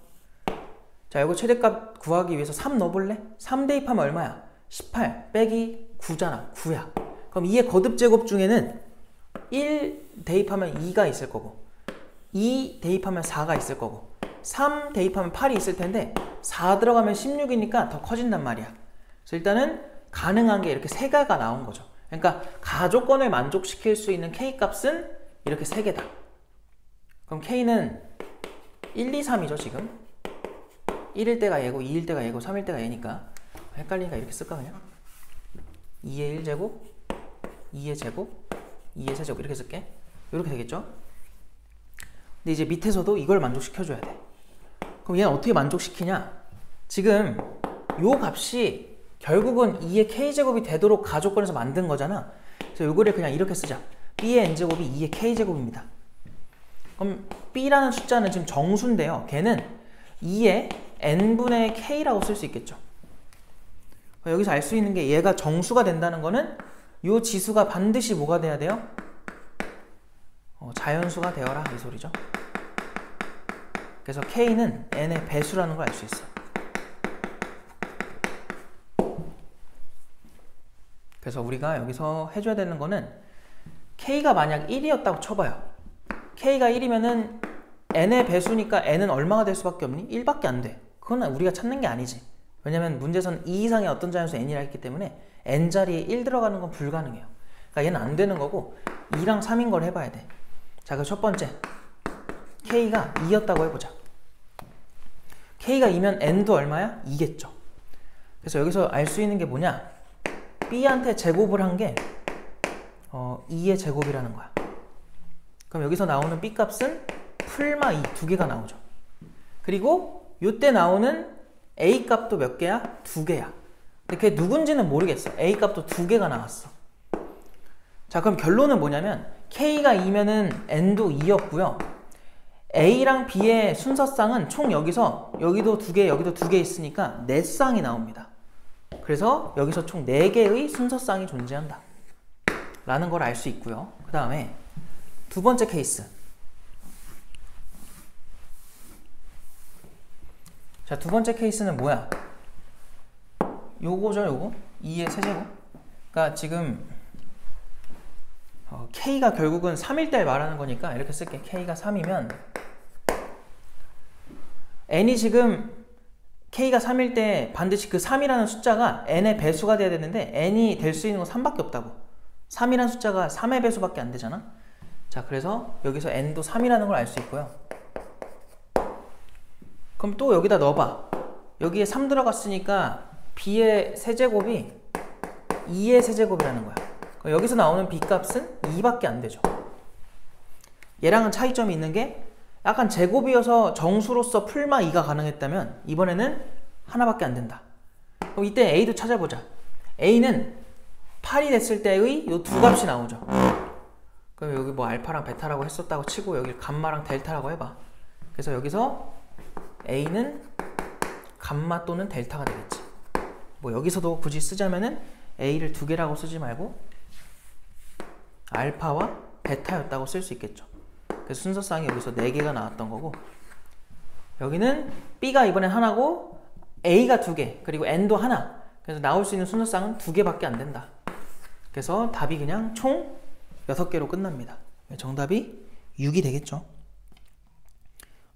자, 이거 최대값 구하기 위해서 3 넣어볼래? 3 대입하면 얼마야? 18 빼기 9잖아. 9야. 그럼 2의 거듭제곱 중에는 1 대입하면 2가 있을 거고, 2 대입하면 4가 있을 거고, 3 대입하면 8이 있을 텐데 4 들어가면 16이니까 더 커진단 말이야. 그래서 일단은 가능한 게 이렇게 세 개가 나온 거죠. 그러니까 가조건을 만족시킬 수 있는 k값은 이렇게 세 개다. 그럼 k는 1, 2, 3이죠 지금. 1일 때가 얘고 2일 때가 얘고 3일 때가 얘니까 헷갈리니까 이렇게 쓸까 그냥? 2의 1제곱, 2의 제곱, 2의 세제곱 이렇게 쓸게. 이렇게 되겠죠? 근데 이제 밑에서도 이걸 만족시켜줘야 돼. 그럼 얘는 어떻게 만족시키냐? 지금 요 값이 결국은 2의 k제곱이 되도록 가조건에서 만든 거잖아. 그래서 요거를 그냥 이렇게 쓰자. b의 n제곱이 2의 k제곱입니다. 그럼 b라는 숫자는 지금 정수인데요. 걔는 2의 n분의 k라고 쓸 수 있겠죠. 여기서 알 수 있는 게 얘가 정수가 된다는 거는 요 지수가 반드시 뭐가 돼야 돼요? 자연수가 되어라 이 소리죠. 그래서 k는 n의 배수라는 걸 알 수 있어. 그래서 우리가 여기서 해줘야 되는 거는 k가 만약 1이었다고 쳐봐요. k가 1이면은 n의 배수니까 n은 얼마가 될 수밖에 없니? 1밖에 안 돼. 그건 우리가 찾는 게 아니지. 왜냐면 문제에서는 2 이상의 어떤 자연수 n이라 했기 때문에 n 자리에 1 들어가는 건 불가능해요. 그러니까 얘는 안 되는 거고 2랑 3인 걸 해봐야 돼. 자, 그 첫 번째 k가 2였다고 해보자. k가 2면 n도 얼마야? 2겠죠. 그래서 여기서 알 수 있는 게 뭐냐? b한테 제곱을 한 게 2의 제곱이라는 거야. 그럼 여기서 나오는 b 값은 풀마 2 두 개가 나오죠. 그리고 요때 나오는 a 값도 몇 개야? 2개야. 근데 그게 누군지는 모르겠어. a 값도 2개가 나왔어. 자, 그럼 결론은 뭐냐면 k가 2면은 n도 2였고요. a랑 b의 순서쌍은 총 여기서 여기도 2개, 여기도 2개 있으니까 4쌍이 나옵니다. 그래서 여기서 총 4개의 순서쌍이 존재한다 라는 걸 알 수 있고요. 그 다음에 두 번째 케이스. 자, 두 번째 케이스는 뭐야? 요거죠, 요거. 2의 세제곱. 그러니까 지금 k가 결국은 3일 때 말하는 거니까 이렇게 쓸게. k가 3이면 n이 지금 k가 3일 때 반드시 그 3이라는 숫자가 n의 배수가 돼야 되는데 n이 될 수 있는 건 3밖에 없다고. 3이라는 숫자가 3의 배수밖에 안 되잖아. 자, 그래서 여기서 n도 3이라는 걸 알 수 있고요. 그럼 또 여기다 넣어봐. 여기에 3 들어갔으니까 b의 세제곱이 2의 세제곱이라는 거야. 여기서 나오는 b 값은 2밖에 안 되죠. 얘랑은 차이점이 있는 게 약간 제곱이어서 정수로서 풀마 2가 가능했다면 이번에는 하나밖에 안 된다. 그럼 이때 a도 찾아보자. a는 8이 됐을 때의 이 두 값이 나오죠. 그럼 여기 뭐 알파랑 베타라고 했었다고 치고 여기 감마랑 델타라고 해봐. 그래서 여기서 a는 감마 또는 델타가 되겠지. 뭐 여기서도 굳이 쓰자면은 a를 두 개라고 쓰지 말고 알파와 베타였다고 쓸 수 있겠죠. 그래서 순서상이 여기서 4개가 나왔던 거고, 여기는 b가 이번엔 하나고 a가 2개 그리고 n도 하나. 그래서 나올 수 있는 순서상은 2개밖에 안 된다. 그래서 답이 그냥 총 6개로 끝납니다. 정답이 6이 되겠죠.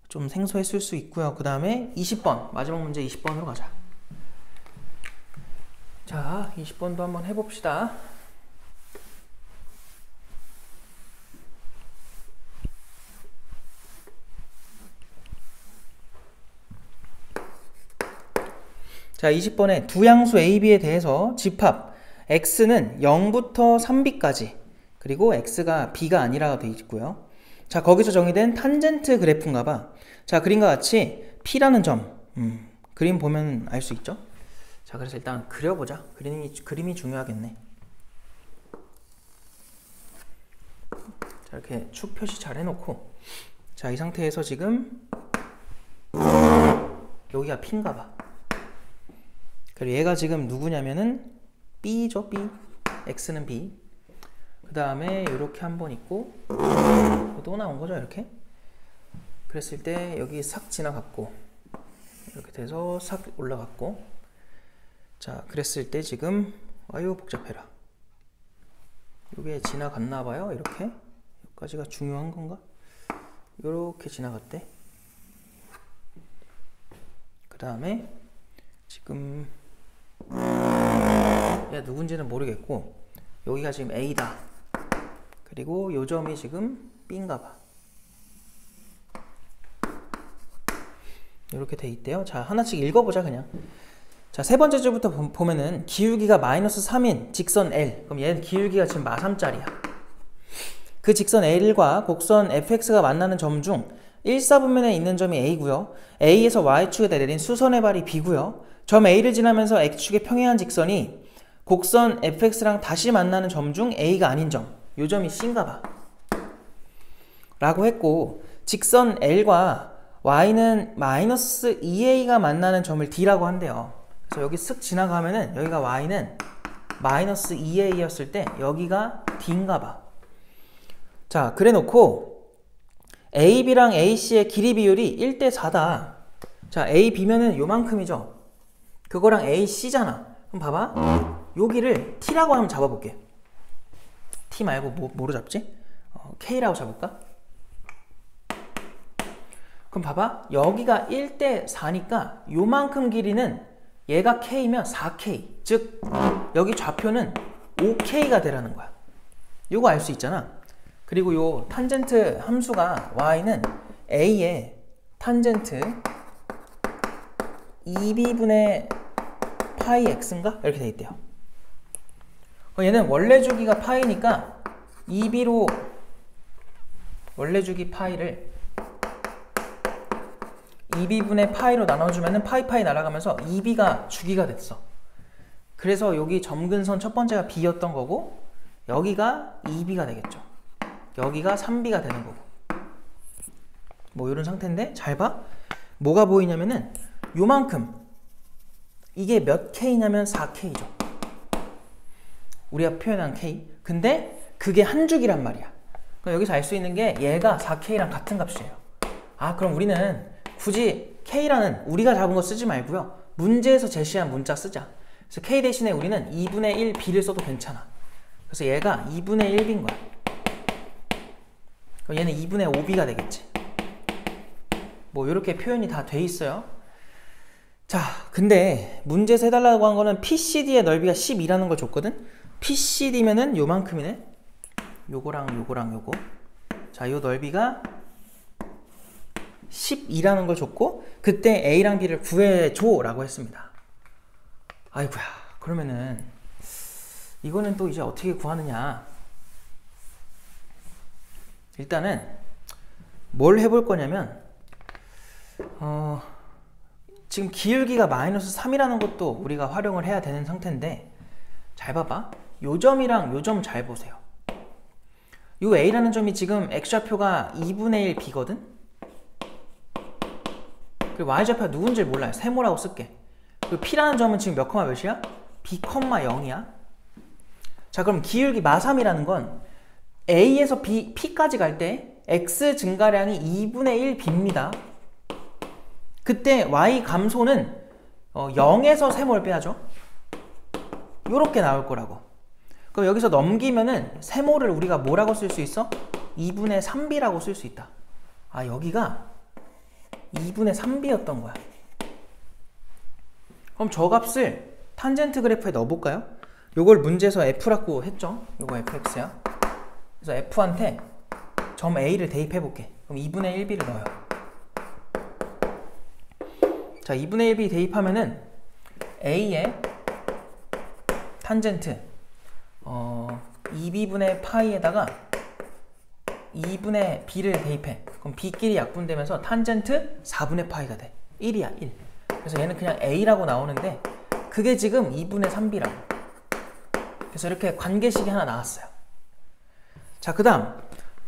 좀 생소했을 수 있고요. 그 다음에 20번, 마지막 문제 20번으로 가자. 자, 20번도 한번 해봅시다. 자, 20번에 두 양수 a, b에 대해서 집합 x는 0부터 3b까지 그리고 x가 b가 아니라고 되어 있고요. 자, 거기서 정의된 탄젠트 그래프인가 봐. 자, 그림과 같이 p라는 점, 그림 보면 알 수 있죠? 자, 그래서 일단 그려보자. 그림이 중요하겠네. 자, 이렇게 축 표시 잘 해놓고, 자, 이 상태에서 지금 여기가 p인가 봐. 그리고 얘가 지금 누구냐면은 b죠, b. x는 b. 그 다음에 이렇게 한 번 있고 또 나온 거죠, 이렇게. 그랬을 때 여기 싹 지나갔고 이렇게 돼서 싹 올라갔고, 자, 그랬을 때 지금 아유 복잡해라. 이게 지나갔나 봐요. 이렇게 여기까지가 중요한 건가? 이렇게 지나갔대. 그 다음에 지금 얘 누군지는 모르겠고 여기가 지금 A다. 그리고 요 점이 지금 B인가 봐. 이렇게 돼 있대요. 자, 하나씩 읽어보자 그냥. 자, 세 번째 줄부터 보면은 기울기가 마이너스 3인 직선 L. 그럼 얘는 기울기가 지금 마3짜리야. 그 직선 L과 곡선 fx가 만나는 점 중 1사분면에 있는 점이 A고요. A에서 Y축에 내린 수선의 발이 B고요. 점 A를 지나면서 X축의 평행한 직선이 곡선 fx랑 다시 만나는 점 중 A가 아닌 점, 요 점이 C인가 봐 라고 했고, 직선 L과 Y는 마이너스 2A가 만나는 점을 D라고 한대요. 그래서 여기 쓱 지나가면은 여기가 Y는 마이너스 2A였을 때 여기가 D인가 봐. 자, 그래 놓고 AB랑 AC의 길이 비율이 1대4다. 자, AB면은 요만큼이죠. 그거랑 AC잖아. 그럼 봐봐. 여기를 T라고 한번 잡아볼게. T 말고 뭐로 잡지? K라고 잡을까? 그럼 봐봐. 여기가 1대4니까 요만큼 길이는 얘가 K면 4K. 즉 여기 좌표는 5K가 되라는 거야. 요거 알 수 있잖아. 그리고 요 탄젠트 함수가 Y는 A의 탄젠트 2B분의 파이 X인가? 이렇게 돼 있대요. 얘는 원래 주기가 파이니까 2B로 원래 주기 파이를 2B분의 파이로 나눠주면은 파이 날아가면서 2B가 주기가 됐어. 그래서 여기 점근선 첫 번째가 B였던 거고 여기가 2B가 되겠죠. 여기가 3B가 되는 거고. 뭐 이런 상태인데 잘 봐. 뭐가 보이냐면은 요만큼. 이게 몇 K냐면 4K죠. 우리가 표현한 K. 근데 그게 한 주기란 말이야. 그럼 여기서 알 수 있는 게 얘가 4K랑 같은 값이에요. 아, 그럼 우리는 굳이 K라는 우리가 잡은 거 쓰지 말고요. 문제에서 제시한 문자 쓰자. 그래서 K 대신에 우리는 2분의 1 B를 써도 괜찮아. 그래서 얘가 2분의 1B인 거야. 그럼 얘는 2분의 5B가 되겠지. 뭐 이렇게 표현이 다 돼 있어요. 자, 근데 문제에서 해달라고 한 거는 PCD의 넓이가 12라는 걸 줬거든. PCD면은 요만큼이네. 요거랑 요거. 자, 요 넓이가 12라는 걸 줬고 그때 A랑 B를 구해줘 라고 했습니다. 아이고야. 그러면은 이거는 또 이제 어떻게 구하느냐. 일단은 뭘 해볼 거냐면 지금 기울기가 마이너스 3이라는 것도 우리가 활용을 해야 되는 상태인데, 잘 봐봐. 요 점이랑 요 점 잘 보세요. 요 A라는 점이 지금 X좌표가 2분의 1 B거든? 그리고 Y좌표가 누군지 몰라요. 세모라고 쓸게. 그리고 P라는 점은 지금 몇 컴마 몇이야? B, 0이야. 자, 그럼 기울기 마3이라는 건 A에서 P까지 갈 때 X 증가량이 2분의 1 B입니다. 그때 Y 감소는 0에서 세모를 빼야죠. 요렇게 나올 거라고. 그럼 여기서 넘기면은 세모를 우리가 뭐라고 쓸 수 있어? 2분의 3B라고 쓸 수 있다. 아, 여기가 2분의 3B였던 거야. 그럼 저 값을 탄젠트 그래프에 넣어볼까요? 요걸 문제에서 F라고 했죠? 요거 Fx야. 그래서 F한테 점 A를 대입해볼게. 그럼 2분의 1B를 넣어요. 자, 2분의 1B 대입하면은 A의 탄젠트 2B분의 파이에다가 2분의 B를 대입해. 그럼 B끼리 약분되면서 탄젠트 4분의 파이가 돼. 1이야, 1. 그래서 얘는 그냥 A라고 나오는데 그게 지금 2분의 3B라고. 그래서 이렇게 관계식이 하나 나왔어요. 자, 그 다음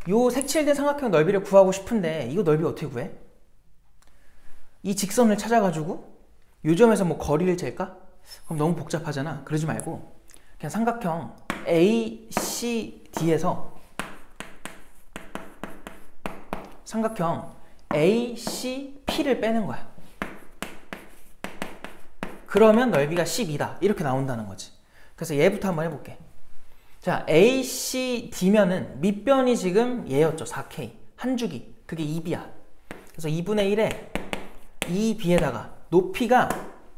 요 색칠된 삼각형 넓이를 구하고 싶은데 이거 넓이 어떻게 구해? 이 직선을 찾아가지고 요 점에서 뭐 거리를 잴까? 그럼 너무 복잡하잖아. 그러지 말고 그냥 삼각형 ACD에서 삼각형 ACP를 빼는 거야. 그러면 넓이가 12다. 이렇게 나온다는 거지. 그래서 얘부터 한번 해볼게. 자, ACD면은 밑변이 지금 얘였죠. 4K. 한 주기. 그게 2B야. 그래서 2분의 1에 2B에다가 높이가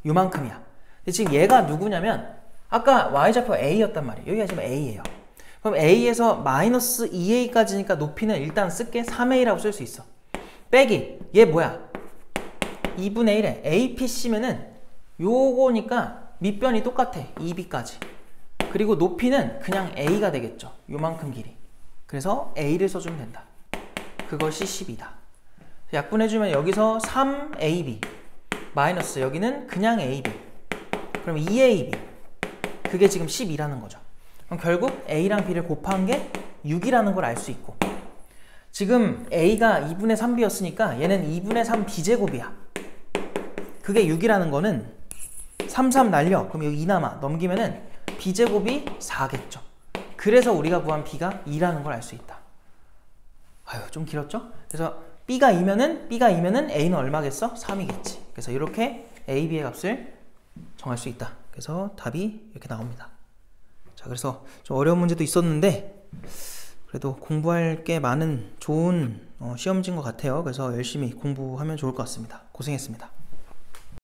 요만큼이야. 근데 지금 얘가 누구냐면 아까 Y좌표 A였단 말이에요. 여기가 지금 A예요. 그럼 A에서 마이너스 2A까지니까 높이는 일단 쓸게. 3A라고 쓸 수 있어. 빼기. 얘 뭐야? 2분의 1에 APC면은 요거니까 밑변이 똑같아. 2B까지. 그리고 높이는 그냥 A가 되겠죠. 요만큼 길이. 그래서 A를 써주면 된다. 그것이 10이다. 약분해주면 여기서 3AB 마이너스 여기는 그냥 AB. 그럼 2AB. 그게 지금 12라는 거죠. 그럼 결국 A랑 B를 곱한 게 6이라는 걸 알 수 있고, 지금 A가 2분의 3B였으니까 얘는 2분의 3 B제곱이야. 그게 6이라는 거는 3, 3 날려. 그럼 여기 2 남아. 넘기면은 B제곱이 4겠죠. 그래서 우리가 구한 B가 2라는 걸 알 수 있다. 아유, 좀 길었죠? 그래서 B가 2면은 A는 얼마겠어? 3이겠지. 그래서 이렇게 A, B의 값을 정할 수 있다. 그래서 답이 이렇게 나옵니다. 자, 그래서 좀 어려운 문제도 있었는데 그래도 공부할 게 많은 좋은 시험지인 것 같아요. 그래서 열심히 공부하면 좋을 것 같습니다. 고생했습니다.